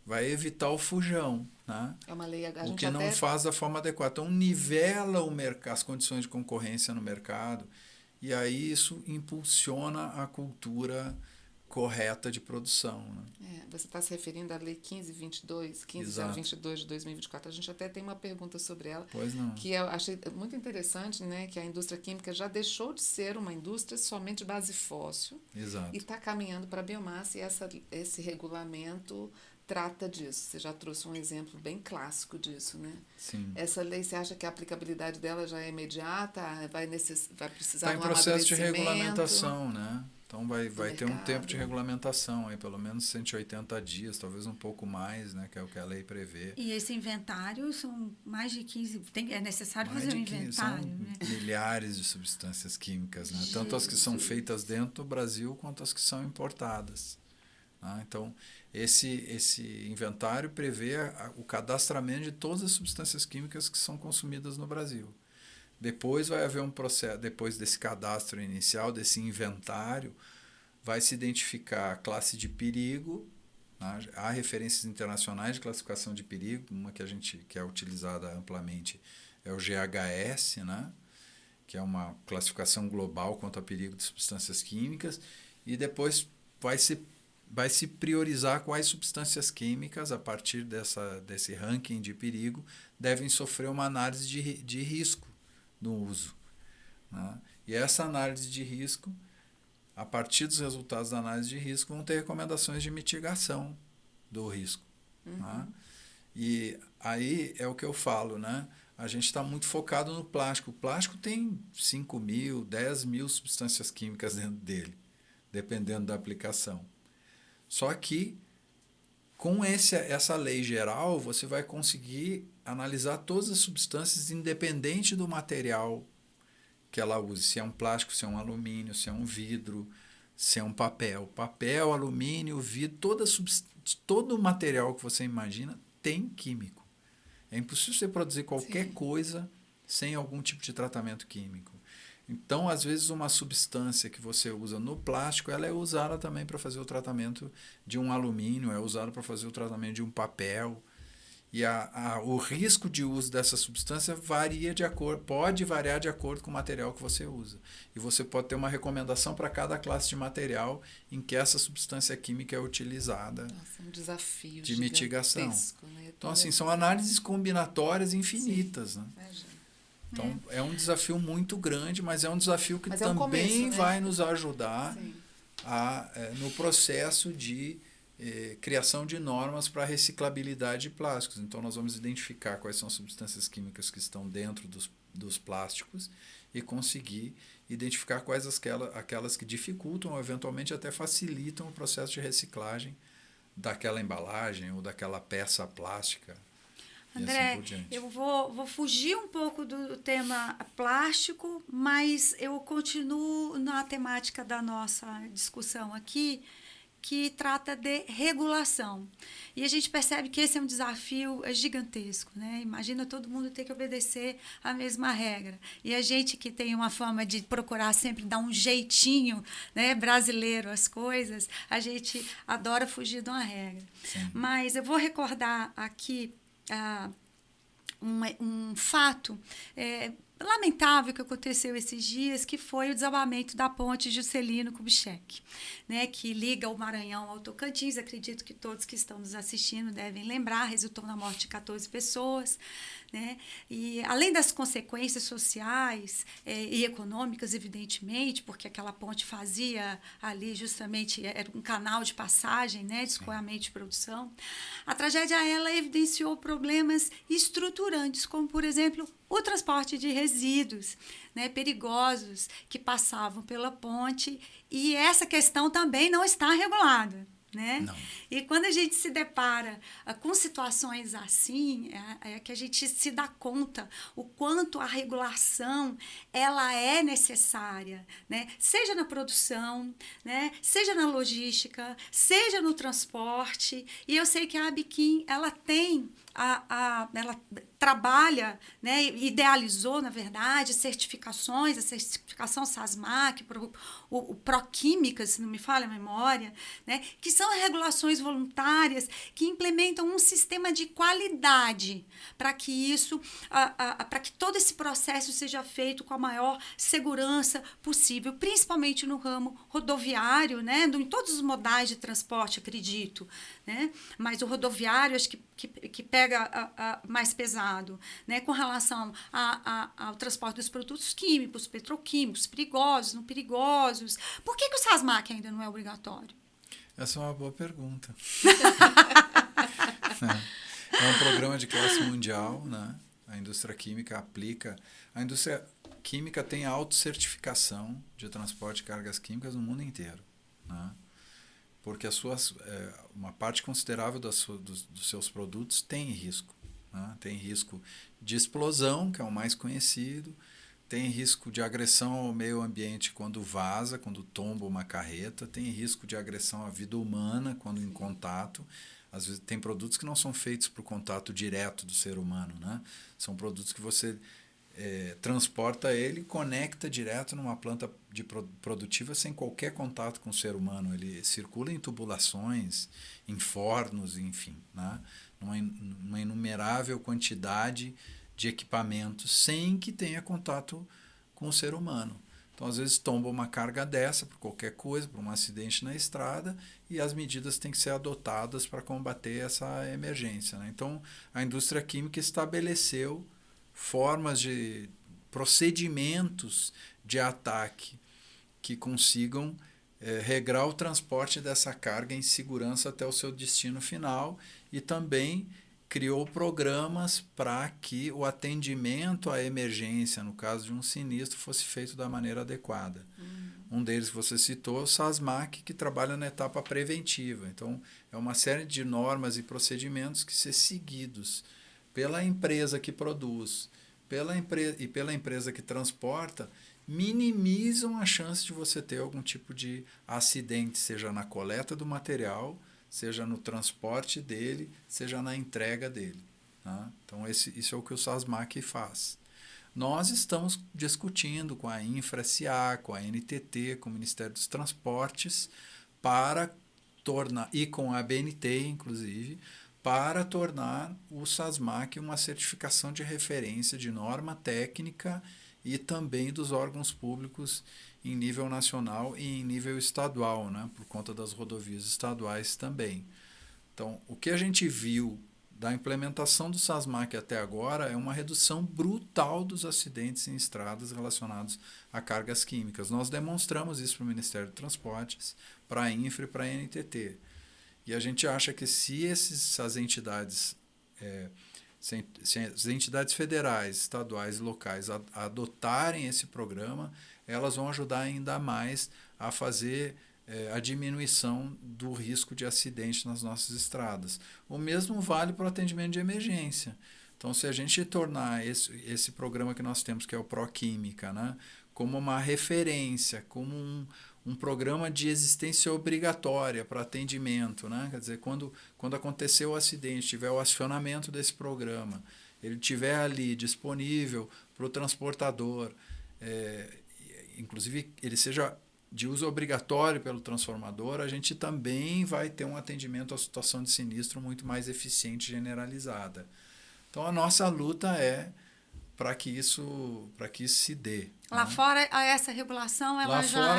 Vai evitar o fujão, né? É uma lei, a O gente que não até... faz da forma adequada. Então, nivela o as condições de concorrência no mercado e aí isso impulsiona a cultura correta de produção, né? Você está se referindo à Lei 1522, 15.022 de 2024. A gente até tem uma pergunta sobre ela, Pois não. que eu achei muito interessante, né, que a indústria química já deixou de ser uma indústria somente de base fóssil Exato. e está caminhando para a biomassa, e esse regulamento trata disso. Você já trouxe um exemplo bem clássico disso, né? Sim. Essa lei, você acha que a aplicabilidade dela já é imediata? Vai precisar Está em de um processo de amadurecimento? regulamentação, né? Então vai ter um mercado. tempo de regulamentação, aí, pelo menos 180 dias, talvez um pouco mais, né? Que é o que a lei prevê. E esse inventário são mais de 15... é necessário Mais fazer um de 15, inventário, são né? milhares de substâncias químicas, né? Tanto as que são feitas dentro do Brasil quanto as que são importadas. Né? Então, esse inventário prevê o cadastramento de todas as substâncias químicas que são consumidas no Brasil. Depois vai haver um processo, depois desse cadastro inicial, desse inventário, vai se identificar a classe de perigo, né? Há referências internacionais de classificação de perigo, uma que é utilizada amplamente é o GHS, né? Que é uma classificação global quanto a perigo de substâncias químicas, e depois vai se priorizar quais substâncias químicas, a partir desse ranking de perigo, devem sofrer uma análise de risco no uso, né? E essa análise de risco, a partir dos resultados da análise de risco, vão ter recomendações de mitigação do risco. Né? E aí é o que eu falo, né? A gente está muito focado no plástico. O plástico tem 5.000, 10.000 substâncias químicas dentro dele, dependendo da aplicação. Só que, com essa lei geral, você vai conseguir analisar todas as substâncias, independente do material que ela use. Se é um plástico, se é um alumínio, se é um vidro, se é um papel. Papel, alumínio, vidro, todo o material que você imagina tem químico. É impossível você produzir qualquer coisa sem algum tipo de tratamento químico. Então, às vezes, uma substância que você usa no plástico, ela é usada também para fazer o tratamento de um alumínio, é usada para fazer o tratamento de um papel. E o risco de uso dessa substância pode variar de acordo com o material que você usa. E você pode ter uma recomendação para cada classe de material em que essa substância química é utilizada. Nossa, um desafio de mitigação. Né? Então, assim, são análises combinatórias infinitas. Né? Então, é um desafio muito grande, mas é um desafio que também começo, né? vai nos ajudar no processo de criação de normas para reciclabilidade de plásticos. Então, nós vamos identificar quais são as substâncias químicas que estão dentro dos plásticos e conseguir identificar quais aquelas que dificultam ou eventualmente até facilitam o processo de reciclagem daquela embalagem ou daquela peça plástica. André, assim eu vou fugir um pouco do tema plástico, mas eu continuo na temática da nossa discussão aqui, que trata de regulação. E a gente percebe que esse é um desafio gigantesco, né? Imagina todo mundo ter que obedecer a mesma regra. E a gente que tem uma fama de procurar sempre dar um jeitinho, né, brasileiro às coisas, a gente adora fugir de uma regra. Sim. Mas eu vou recordar aqui um fato lamentável que aconteceu esses dias, que foi o desabamento da ponte Juscelino Kubitschek, né, que liga o Maranhão ao Tocantins. Acredito que todos que estão nos assistindo devem lembrar, resultou na morte de 14 pessoas. Né? E, além das consequências sociais e econômicas, evidentemente, porque aquela ponte fazia ali justamente, era um canal de passagem, né, de escoamento de produção, a tragédia ela evidenciou problemas estruturantes, como, por exemplo, o transporte de resíduos, né, perigosos que passavam pela ponte, e essa questão também não está regulada. né? Não. E quando a gente se depara com situações assim, é que a gente se dá conta o quanto a regulação ela é necessária, né? Seja na produção, né? Seja na logística, seja no transporte. E eu sei que a Abiquim, ela tem ela trabalha, né, idealizou, na verdade, certificações, a certificação SASMAC, o Proquímica, se não me falha a memória, né, que são regulações voluntárias que implementam um sistema de qualidade para que isso, para que todo esse processo seja feito com a maior segurança possível, principalmente no ramo rodoviário, né, em todos os modais de transporte, acredito, né, mas o rodoviário, acho que pega mais pesado, né, com relação ao transporte dos produtos químicos, petroquímicos, perigosos, não perigosos. Por que o SASMAC ainda não é obrigatório? Essa é uma boa pergunta. É um programa de classe mundial, né? A indústria química aplica. A indústria química tem autocertificação de transporte de cargas químicas no mundo inteiro, né? Porque uma parte considerável dos seus produtos tem risco, né? Tem risco de explosão, que é o mais conhecido, tem risco de agressão ao meio ambiente quando vaza, quando tomba uma carreta, tem risco de agressão à vida humana quando em contato. Às vezes tem produtos que não são feitos para o contato direto do ser humano, né? São produtos que você transporta ele e conecta direto numa planta produtiva sem qualquer contato com o ser humano. Ele circula em tubulações, em fornos, enfim, né? Uma inumerável quantidade de equipamentos sem que tenha contato com o ser humano. Então, às vezes, tomba uma carga dessa por qualquer coisa, por um acidente na estrada, e as medidas têm que ser adotadas para combater essa emergência, né? Então, a indústria química estabeleceu formas de procedimentos de ataque que consigam regrar o transporte dessa carga em segurança até o seu destino final, e também criou programas para que o atendimento à emergência, no caso de um sinistro, fosse feito da maneira adequada. Um deles que você citou, o SASMAC, que trabalha na etapa preventiva. Então, é uma série de normas e procedimentos que ser seguidos pela empresa que produz, pela empresa que transporta, minimizam a chance de você ter algum tipo de acidente, seja na coleta do material, seja no transporte dele, seja na entrega dele, tá? Então, isso é o que o SASMAC faz. Nós estamos discutindo com a Infra-SA, com a NTT, com o Ministério dos Transportes, para tornar, e com a BNT, inclusive, para tornar o SASMAC uma certificação de referência de norma técnica e também dos órgãos públicos em nível nacional e em nível estadual, né, por conta das rodovias estaduais também. Então, o que a gente viu da implementação do SASMAC até agora é uma redução brutal dos acidentes em estradas relacionados a cargas químicas. Nós demonstramos isso para o Ministério dos Transportes, para a Infra e para a NTT. E a gente acha que se as entidades federais, estaduais e locais adotarem esse programa, elas vão ajudar ainda mais a fazer a diminuição do risco de acidente nas nossas estradas. O mesmo vale para o atendimento de emergência. Então, se a gente tornar esse programa que nós temos, que é o Proquímica, né, como uma referência, como um programa de existência obrigatória para atendimento, né? Quer dizer, quando aconteceu o acidente, tiver o acionamento desse programa, ele estiver ali disponível para o transportador, inclusive ele seja de uso obrigatório pelo transformador, a gente também vai ter um atendimento à situação de sinistro muito mais eficiente e generalizada. Então, a nossa luta é para que isso se dê. Lá fora, essa regulação ela já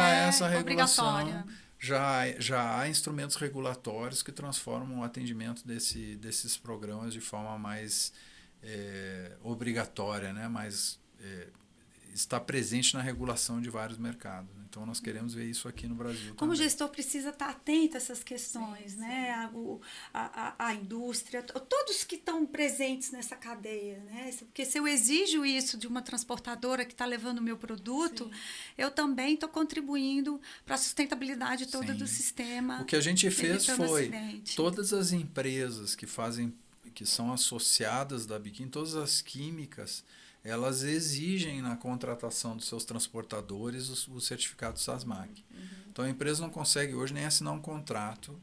é obrigatória. Já há instrumentos regulatórios que transformam o atendimento desses programas de forma mais obrigatória, né? Mais está presente na regulação de vários mercados. Então, nós queremos ver isso aqui no Brasil Como também. gestor precisa estar atento a essas questões, né? A indústria, todos que estão presentes nessa cadeia, né? Porque se eu exijo isso de uma transportadora que está levando o meu produto, eu também estou contribuindo para a sustentabilidade toda do sistema. O que a gente fez foi acidente. todas as empresas que são associadas da Biquim, todas as químicas, elas exigem na contratação dos seus transportadores o certificado SASMAC. Então, a empresa não consegue hoje nem assinar um contrato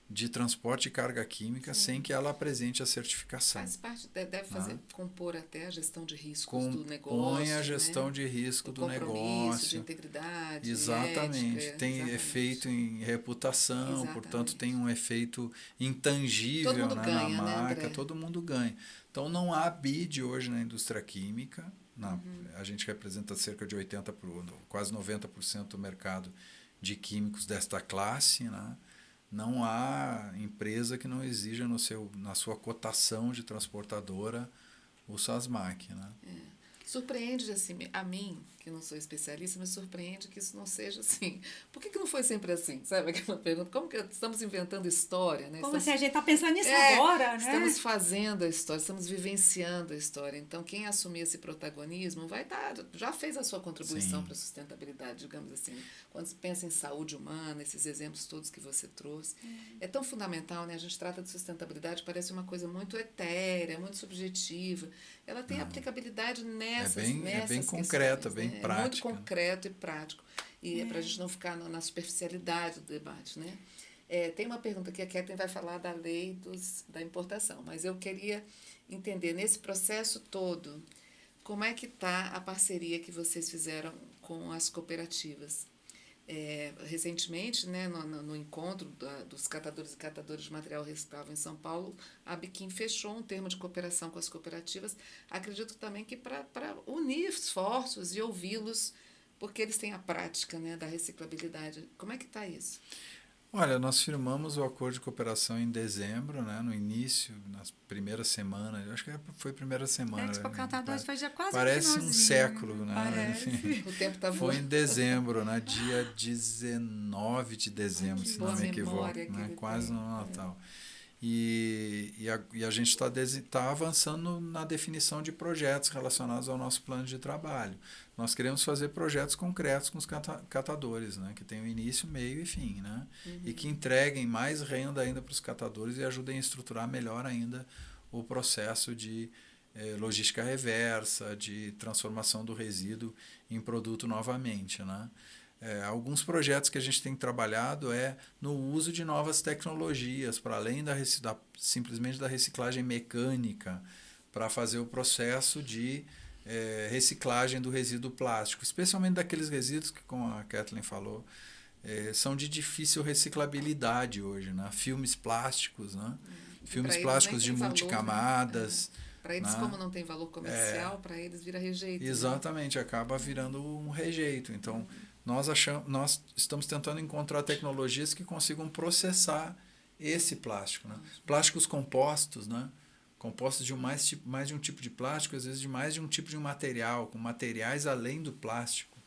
de transporte de carga química sem que ela apresente a certificação. Faz parte, deve compor até a gestão de riscos do negócio. Compõe a gestão de risco do negócio. De integridade, exatamente. ética, tem efeito em reputação, portanto, tem um efeito intangível na marca, né, todo mundo ganha. Então, não há BID hoje na indústria química. A gente representa cerca de 80%, quase 90% do mercado de químicos desta classe, né? Não há empresa que não exija na sua cotação de transportadora o SASMAC, né? Surpreende assim, a mim, que não sou especialista, mas surpreende que isso não seja assim. Por que não foi sempre assim? Sabe aquela pergunta? Como que estamos inventando história, né? Como assim? A gente está pensando nisso agora, né? Estamos fazendo a história, estamos vivenciando a história. Então, quem assumir esse protagonismo já fez a sua contribuição para a sustentabilidade, digamos assim. Quando se pensa em saúde humana, esses exemplos todos que você trouxe, é tão fundamental, né? A gente trata de sustentabilidade, parece uma coisa muito etérea, muito subjetiva. Ela tem aplicabilidade nessas é bem concreta, bem prática. É muito concreto e prático. E é para a gente não ficar na superficialidade do debate, né? Tem uma pergunta que a Kathleen vai falar da lei da importação, mas eu queria entender, nesse processo todo, como é que está a parceria que vocês fizeram com as cooperativas? Recentemente, né, no encontro dos catadores e catadoras de material reciclável em São Paulo, a Biquim fechou um termo de cooperação com as cooperativas. Acredito também que para unir esforços e ouvi-los, porque eles têm a prática, né, da reciclabilidade. Como é que está isso? Olha, nós firmamos o acordo de cooperação em dezembro, né, no início, nas primeiras semanas, acho que foi a primeira semana. Expo Catadores foi já quase parece um século, né? Parece. O tempo está voando. Foi em dezembro, né, dia 19 de dezembro, se não me equivoco, né, quase no Natal. E a gente está avançando na definição de projetos relacionados ao nosso plano de trabalho. Nós queremos fazer projetos concretos com os catadores, né? Que tenham início, meio e fim, né? E que entreguem mais renda ainda para os catadores e ajudem a estruturar melhor ainda o processo de logística reversa, de transformação do resíduo em produto novamente, né? Alguns projetos que a gente tem trabalhado no uso de novas tecnologias, para além simplesmente da reciclagem mecânica, para fazer o processo de reciclagem do resíduo plástico, especialmente daqueles resíduos que, como a Kathleen falou, são de difícil reciclabilidade hoje, né? Filmes plásticos, né? Filmes plásticos de multicamadas. Né? Para eles, como não tem valor comercial, para eles vira rejeito. Exatamente, né? Acaba virando um rejeito. Então, nós estamos tentando encontrar tecnologias que consigam processar esse plástico, né? Plásticos compostos, né? Compostos de mais de um tipo de plástico, às vezes de mais de um tipo de material, com materiais além do plástico,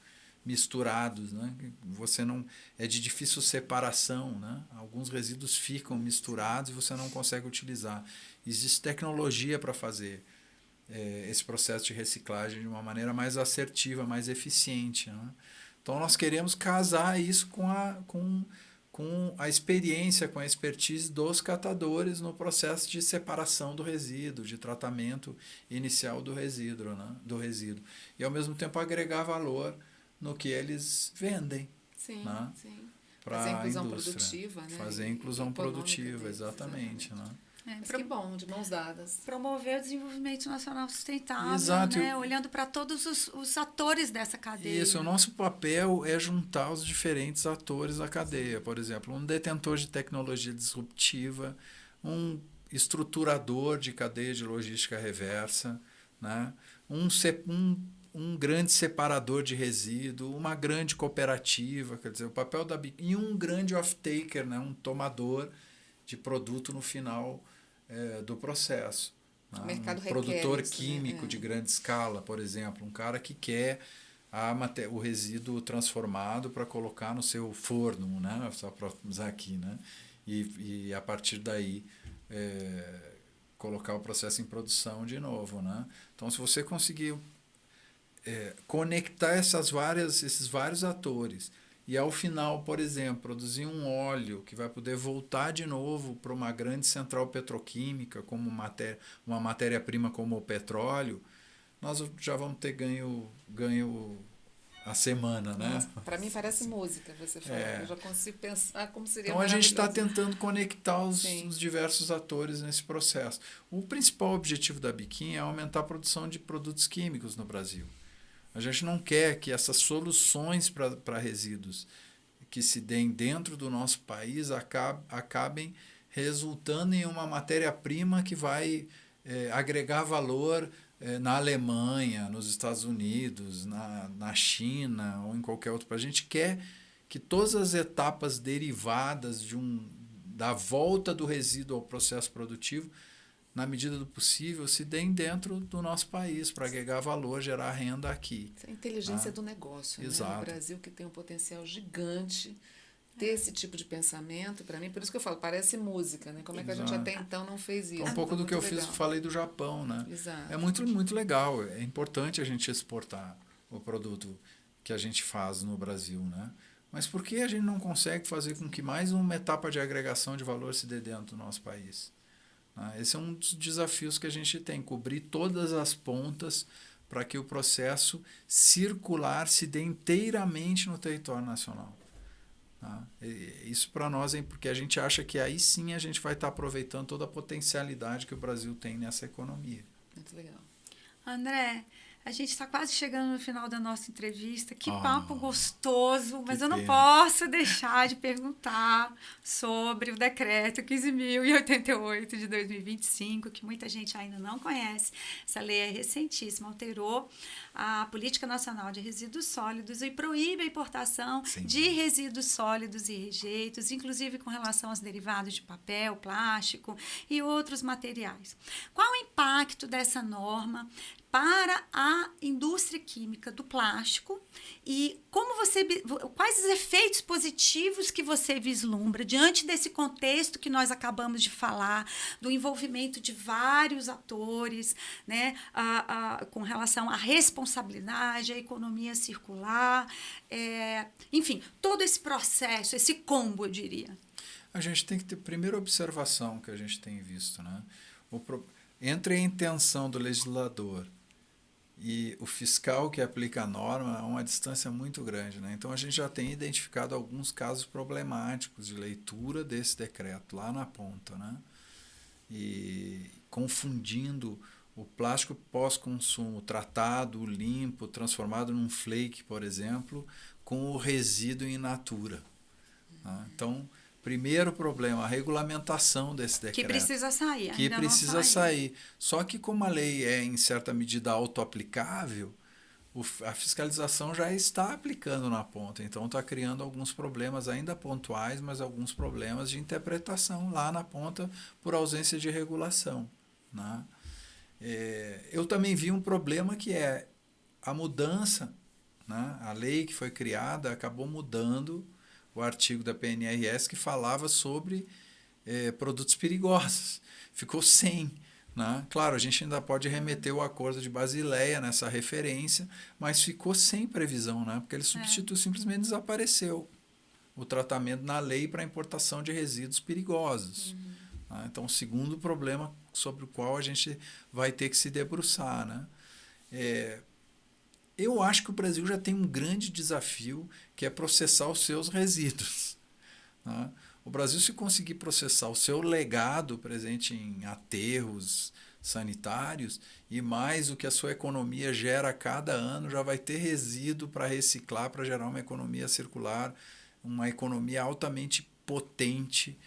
misturados, né? É de difícil separação, né? Alguns resíduos ficam misturados e você não consegue utilizar. Existe tecnologia para fazer esse processo de reciclagem de uma maneira mais assertiva, mais eficiente, né? Então, nós queremos casar isso com a experiência, com a expertise dos catadores no processo de separação do resíduo, de tratamento inicial do resíduo, né? E, ao mesmo tempo, agregar valor no que eles vendem. Sim, né? sim. Fazer a inclusão produtiva, né? Fazer a inclusão produtiva, exatamente. Né? Mas que bom, de mãos dadas. Promover o desenvolvimento nacional sustentável, exato. Né? Olhando para todos os atores dessa cadeia. Isso, o nosso papel é juntar os diferentes atores da cadeia. Por exemplo, um detentor de tecnologia disruptiva, um estruturador de cadeia de logística reversa, né? Um grande separador de resíduo, uma grande cooperativa, quer dizer, o papel da Biquim, e um grande off-taker, né? Um tomador de produto no final do processo. Né? O mercado Um requer produtor isso, químico né? de grande escala, por exemplo, um cara que quer o resíduo transformado para colocar no seu forno, né? Só para usar aqui, né? E a partir daí colocar o processo em produção de novo, né? Então, se você conseguir conectar esses vários atores e ao final, por exemplo, produzir um óleo que vai poder voltar de novo para uma grande central petroquímica, como uma matéria-prima como o petróleo, nós já vamos ter ganho a semana, né? Para mim parece música, você falou. Eu já consigo pensar como seria Então a gente está maravilhoso. tentando conectar Sim. os diversos atores nesse processo. O principal objetivo da Biquim é aumentar a produção de produtos químicos no Brasil. A gente não quer que essas soluções para resíduos que se deem dentro do nosso país acabem resultando em uma matéria-prima que vai agregar valor na Alemanha, nos Estados Unidos, na China ou em qualquer outro país. A gente quer que todas as etapas derivadas da volta do resíduo ao processo produtivo, na medida do possível, se deem dentro do nosso país para agregar valor, gerar renda aqui. Essa é a inteligência do negócio. Exato. Né? O Brasil que tem um potencial gigante, ter esse tipo de pensamento, para mim, por isso que eu falo, parece música, né? Como é que a gente até então não fez isso? Um pouco do que eu legal. falei do Japão, né? Exato. É muito, muito legal. É importante a gente exportar o produto que a gente faz no Brasil, né? Mas por que a gente não consegue fazer com que mais uma etapa de agregação de valor se dê dentro do nosso país? Esse é um dos desafios que a gente tem, cobrir todas as pontas para que o processo circular se dê inteiramente no território nacional. Isso para nós é porque a gente acha que aí sim a gente vai estar aproveitando toda a potencialidade que o Brasil tem nessa economia. Muito legal. André, a gente está quase chegando no final da nossa entrevista. Que papo gostoso, mas eu não pena. posso deixar de perguntar sobre o decreto 15.088 de 2025, que muita gente ainda não conhece. Essa lei é recentíssima, alterou a Política Nacional de Resíduos Sólidos e proíbe a importação de resíduos sólidos e rejeitos, inclusive com relação aos derivados de papel, plástico e outros materiais. Qual o impacto dessa norma para a indústria química do plástico e quais os efeitos positivos que você vislumbra diante desse contexto que nós acabamos de falar, do envolvimento de vários atores, né, com relação à responsabilidade, à economia circular, enfim, todo esse processo, esse combo, eu diria. A gente tem que ter, primeira observação que a gente tem visto, né? Entre a intenção do legislador e o fiscal que aplica a norma, há uma distância muito grande, né? Então, a gente já tem identificado alguns casos problemáticos de leitura desse decreto lá na ponta, né? E confundindo o plástico pós-consumo tratado, limpo, transformado num flake, por exemplo, com o resíduo in natura. Tá? Então, primeiro problema, a regulamentação desse decreto. Que precisa sair, que ainda precisa não saiu. sair. Só que como a lei é, em certa medida, autoaplicável, a fiscalização já está aplicando na ponta. Então, está criando alguns problemas ainda pontuais, mas alguns problemas de interpretação lá na ponta por ausência de regulação. Né? Eu também vi um problema que é a mudança. Né? A lei que foi criada acabou mudando o artigo da PNRS que falava sobre produtos perigosos. Ficou sem. Né? Claro, a gente ainda pode remeter o Acordo de Basileia nessa referência, mas ficou sem previsão, né? Porque ele simplesmente desapareceu o tratamento na lei para a importação de resíduos perigosos. Né? Então, o segundo problema sobre o qual a gente vai ter que se debruçar. Né? Eu acho que o Brasil já tem um grande desafio, que é processar os seus resíduos. Né? O Brasil, se conseguir processar o seu legado presente em aterros sanitários e mais o que a sua economia gera a cada ano, já vai ter resíduo para reciclar, para gerar uma economia circular, uma economia altamente potente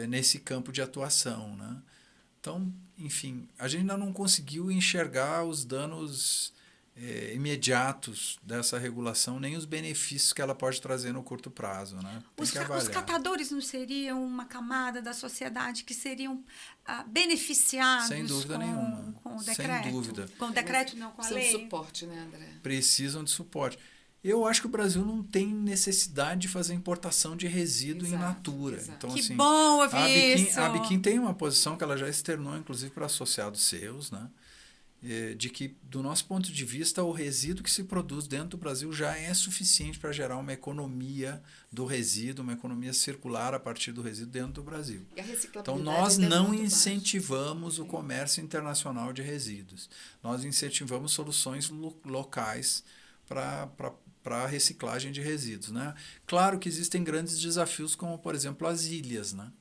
nesse campo de atuação. Né? Então, enfim, a gente ainda não conseguiu enxergar os danos imediatos dessa regulação, nem os benefícios que ela pode trazer no curto prazo, né? Tem que avaliar. Os catadores não seriam uma camada da sociedade que seriam beneficiados Sem dúvida nenhuma. com o decreto? Sem dúvida. Com o decreto, não com a Precisam lei? de suporte, né, André? Precisam de suporte. Eu acho que o Brasil não tem necessidade de fazer importação de resíduo Exato, in natura. exato. Então, Que assim, bom ouvir isso! A Biquim tem uma posição que ela já externou, inclusive, para associados seus, né? De que, do nosso ponto de vista, o resíduo que se produz dentro do Brasil já é suficiente para gerar uma economia do resíduo, uma economia circular a partir do resíduo dentro do Brasil. E a reciclabilidade Então, nós ainda é não muito baixa. incentivamos o comércio internacional de resíduos. Nós incentivamos soluções locais para a reciclagem de resíduos, né? Claro que existem grandes desafios, como, por exemplo, as ilhas, né?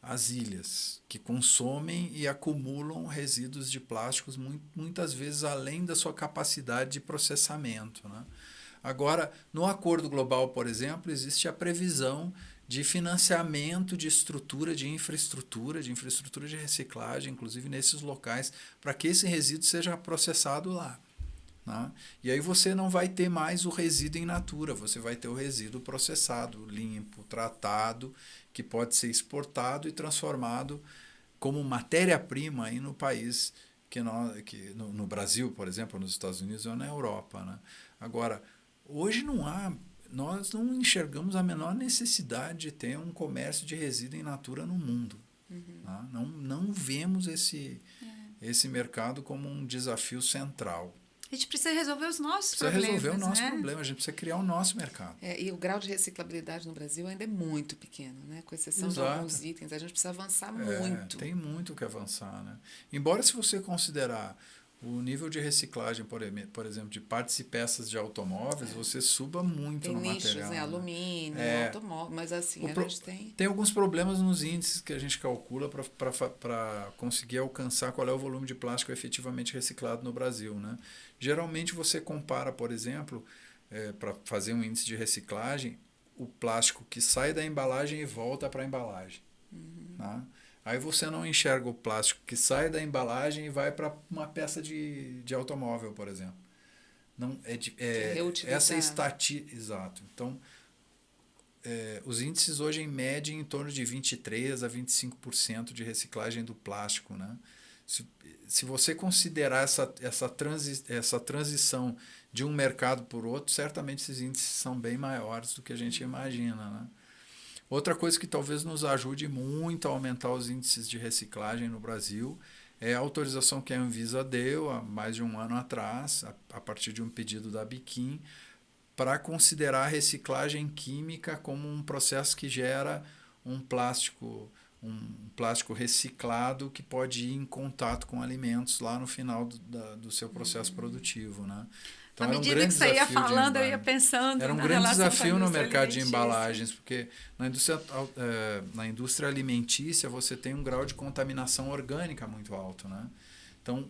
As ilhas, que consomem e acumulam resíduos de plásticos muitas vezes além da sua capacidade de processamento, né? Agora, no Acordo Global, por exemplo, existe a previsão de financiamento de infraestrutura de reciclagem, inclusive nesses locais, para que esse resíduo seja processado lá, né? E aí você não vai ter mais o resíduo in natura, você vai ter o resíduo processado, limpo, tratado, que pode ser exportado e transformado como matéria-prima aí no país, no Brasil, por exemplo, nos Estados Unidos ou na Europa, né? Agora, hoje nós não enxergamos a menor necessidade de ter um comércio de resíduo in natura no mundo. Né? Não vemos esse mercado como um desafio central. A gente precisa resolver os nossos Precisa problemas, resolver o nosso né? problema, a gente precisa criar o nosso mercado. E o grau de reciclabilidade no Brasil ainda é muito pequeno, né? Com exceção de Exato. alguns itens. A gente precisa avançar muito. Tem muito o que avançar, né? Embora, se você considerar o nível de reciclagem, por exemplo, de partes e peças de automóveis, você suba muito Tem no nichos, material. né? Né? Alumínio, automóvel, mas assim, a gente Tem alguns problemas nos índices que a gente calcula para conseguir alcançar qual é o volume de plástico efetivamente reciclado no Brasil, né? Geralmente você compara, por exemplo, para fazer um índice de reciclagem, o plástico que sai da embalagem e volta para a embalagem. Né? Aí você não enxerga o plástico que sai da embalagem e vai para uma peça de automóvel, por exemplo. Não, essa exato. Então, os índices hoje em média em torno de 23% a 25% de reciclagem do plástico, né? Se você considerar essa transição de um mercado por outro, certamente esses índices são bem maiores do que a gente imagina, né? Outra coisa que talvez nos ajude muito a aumentar os índices de reciclagem no Brasil é a autorização que a Anvisa deu há mais de um ano atrás, a partir de um pedido da Biquim, para considerar a reciclagem química como um processo que gera um plástico reciclado que pode ir em contato com alimentos lá no final do seu processo produtivo, né? Então, à medida que você ia falando, eu ia pensando era um grande desafio no mercado de embalagens, porque na indústria alimentícia você tem um grau de contaminação orgânica muito alto, né? Então,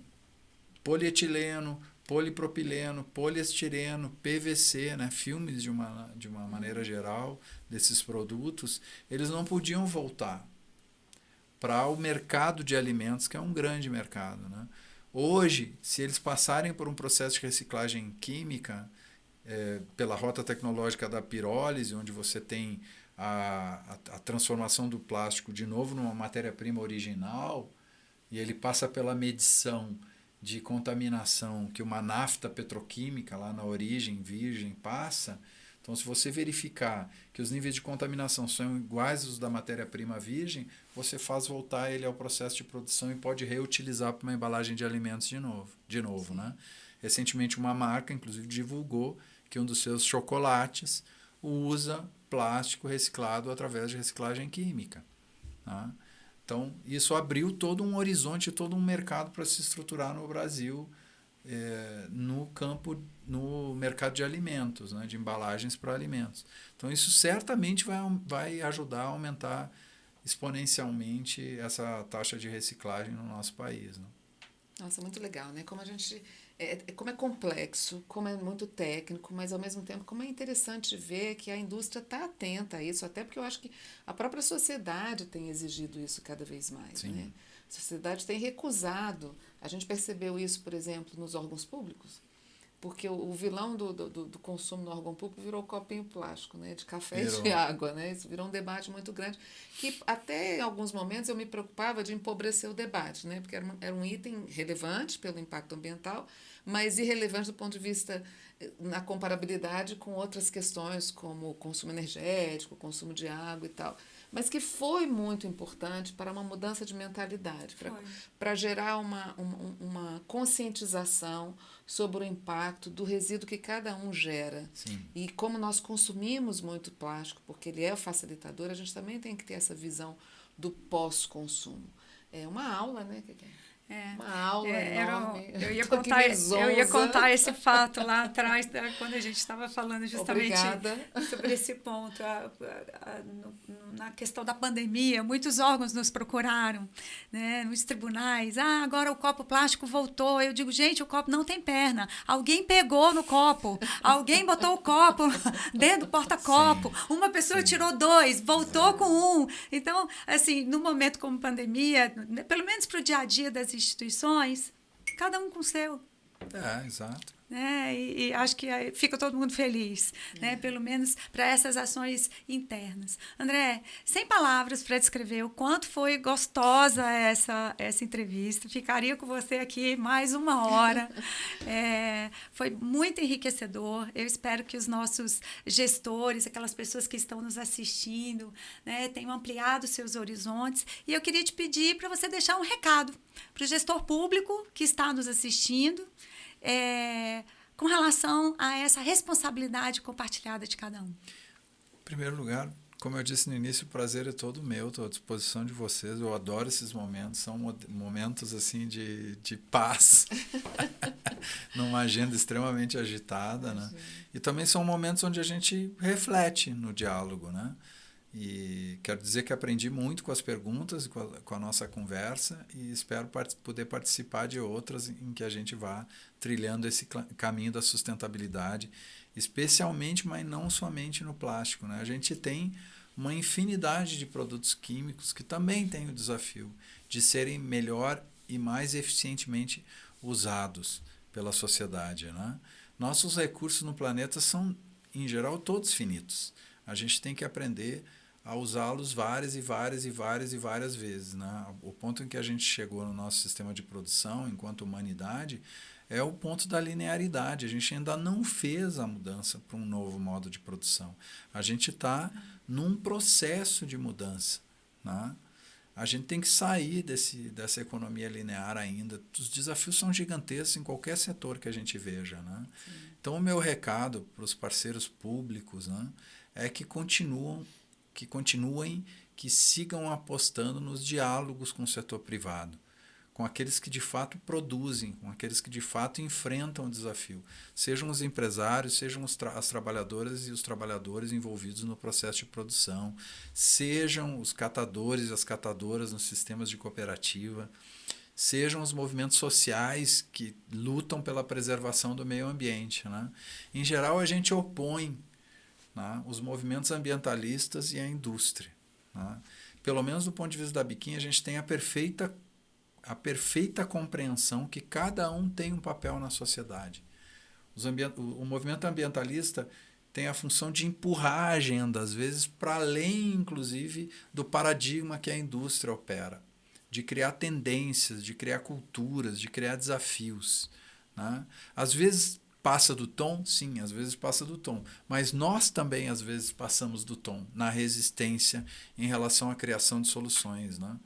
polietileno, polipropileno, poliestireno, PVC, né, filmes de uma maneira geral desses produtos, eles não podiam voltar para o mercado de alimentos, que é um grande mercado, né? Hoje, se eles passarem por um processo de reciclagem química, pela rota tecnológica da pirólise, onde você tem a transformação do plástico de novo numa matéria-prima original, e ele passa pela medição de contaminação que uma nafta petroquímica lá na origem virgem passa. Então, se você verificar que os níveis de contaminação são iguais aos da matéria-prima virgem, você faz voltar ele ao processo de produção e pode reutilizar para uma embalagem de alimentos de novo, né? Recentemente, uma marca, inclusive, divulgou que um dos seus chocolates usa plástico reciclado através de reciclagem química, tá? Então, isso abriu todo um horizonte, todo um mercado para se estruturar no Brasil, no mercado de alimentos, né, de embalagens para alimentos. Então, isso certamente vai ajudar a aumentar exponencialmente essa taxa de reciclagem no nosso país, né? Nossa, muito legal, né? Como como é complexo, como é muito técnico, mas ao mesmo tempo como é interessante ver que a indústria está atenta a isso, até porque eu acho que a própria sociedade tem exigido isso cada vez mais, Sim. né? A sociedade tem recusado. A gente percebeu isso, por exemplo, nos órgãos públicos. porque o vilão do consumo no órgão público virou copinho plástico, né, de café Virou. e de água, né? Isso virou um debate muito grande, que até em alguns momentos eu me preocupava de empobrecer o debate, né, porque era um item relevante pelo impacto ambiental, mas irrelevante do ponto de vista na comparabilidade com outras questões, como o consumo energético, o consumo de água e tal, mas que foi muito importante para uma mudança de mentalidade, para gerar uma conscientização sobre o impacto do resíduo que cada um gera. Sim. E como nós consumimos muito plástico, porque ele é o facilitador, a gente também tem que ter essa visão do pós-consumo. É uma aula, né, Keke? Uma aula enorme. Eu ia contar esse fato lá atrás, quando a gente estava falando justamente sobre esse ponto. Na questão da pandemia, muitos órgãos nos procuraram, né, nos tribunais. Agora o copo plástico voltou. Eu digo, gente, o copo não tem perna. Alguém pegou no copo. Alguém botou o copo dentro do porta-copo. Uma pessoa tirou 2, voltou com 1. Então, assim, num momento como pandemia, pelo menos para o dia a dia das instituições, cada um com o seu. Exato. Né? E acho que fica todo mundo feliz, né? Pelo menos para essas ações internas. André, sem palavras para descrever o quanto foi gostosa essa entrevista. Ficaria com você aqui mais 1 hora. Foi muito enriquecedor. Eu espero que os nossos gestores, aquelas pessoas que estão nos assistindo, né, tenham ampliado seus horizontes. E eu queria te pedir para você deixar um recado para o gestor público que está nos assistindo, com relação a essa responsabilidade compartilhada de cada um. Em primeiro lugar, como eu disse no início, o prazer é todo meu, estou à disposição de vocês, eu adoro esses momentos, são momentos assim de paz, numa agenda extremamente agitada, né? E também são momentos onde a gente reflete no diálogo, né? E quero dizer que aprendi muito com as perguntas, com a nossa conversa, e espero poder participar de outras em que a gente vá trilhando esse caminho da sustentabilidade, especialmente, mas não somente no plástico, né? A gente tem uma infinidade de produtos químicos que também têm o desafio de serem melhor e mais eficientemente usados pela sociedade, né? Nossos recursos no planeta são, em geral, todos finitos. A gente tem que aprender a usá-los várias vezes, né? O ponto em que a gente chegou no nosso sistema de produção, enquanto humanidade, é o ponto da linearidade. A gente ainda não fez a mudança para um novo modo de produção. A gente está num processo de mudança, né? A gente tem que sair dessa economia linear ainda. Os desafios são gigantescos em qualquer setor que a gente veja, né? Então, o meu recado para os parceiros públicos, né, é que continuem, que sigam apostando nos diálogos com o setor privado, com aqueles que de fato produzem, com aqueles que de fato enfrentam o desafio. Sejam os empresários, sejam as trabalhadoras e os trabalhadores envolvidos no processo de produção, sejam os catadores e as catadoras nos sistemas de cooperativa, sejam os movimentos sociais que lutam pela preservação do meio ambiente, né? Em geral, a gente opõe, né, os movimentos ambientalistas e a indústria, né? Pelo menos do ponto de vista da Biquinha, a gente tem a perfeita compreensão que cada um tem um papel na sociedade. O movimento ambientalista tem a função de empurrar a agenda, às vezes para além, inclusive, do paradigma que a indústria opera, de criar tendências, de criar culturas, de criar desafios, né? Às vezes passa do tom? Sim, às vezes passa do tom. Mas nós também, às vezes, passamos do tom na resistência em relação à criação de soluções, né?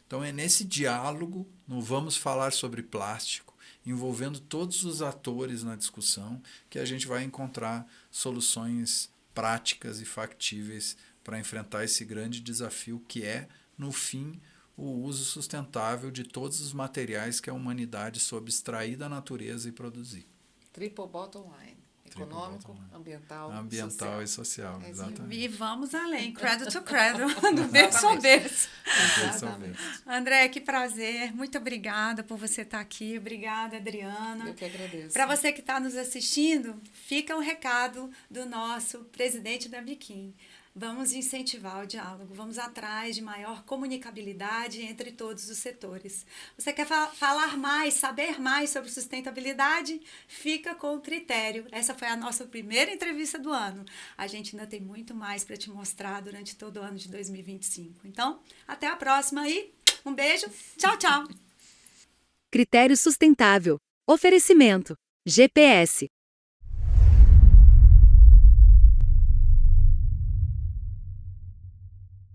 Então, é nesse diálogo, no Vamos Falar sobre Plástico, envolvendo todos os atores na discussão, que a gente vai encontrar soluções práticas e factíveis para enfrentar esse grande desafio que é, no fim, o uso sustentável de todos os materiais que a humanidade soube extrair da natureza e produzir. Triple bottom line. Econômico, ambiental e social. Exatamente. E vamos além, credo to credo, do berço ao berço. André, que prazer, muito obrigada por você estar aqui, obrigada, Adriana. Eu que agradeço. Para você que está nos assistindo, fica um recado do nosso presidente da Biquim. Vamos incentivar o diálogo, vamos atrás de maior comunicabilidade entre todos os setores. Você quer falar mais, saber mais sobre sustentabilidade? Fica com o Critério. Essa foi a nossa primeira entrevista do ano. A gente ainda tem muito mais para te mostrar durante todo o ano de 2025. Então, até a próxima e um beijo. Tchau, tchau. Critério Sustentável. Oferecimento. GPS.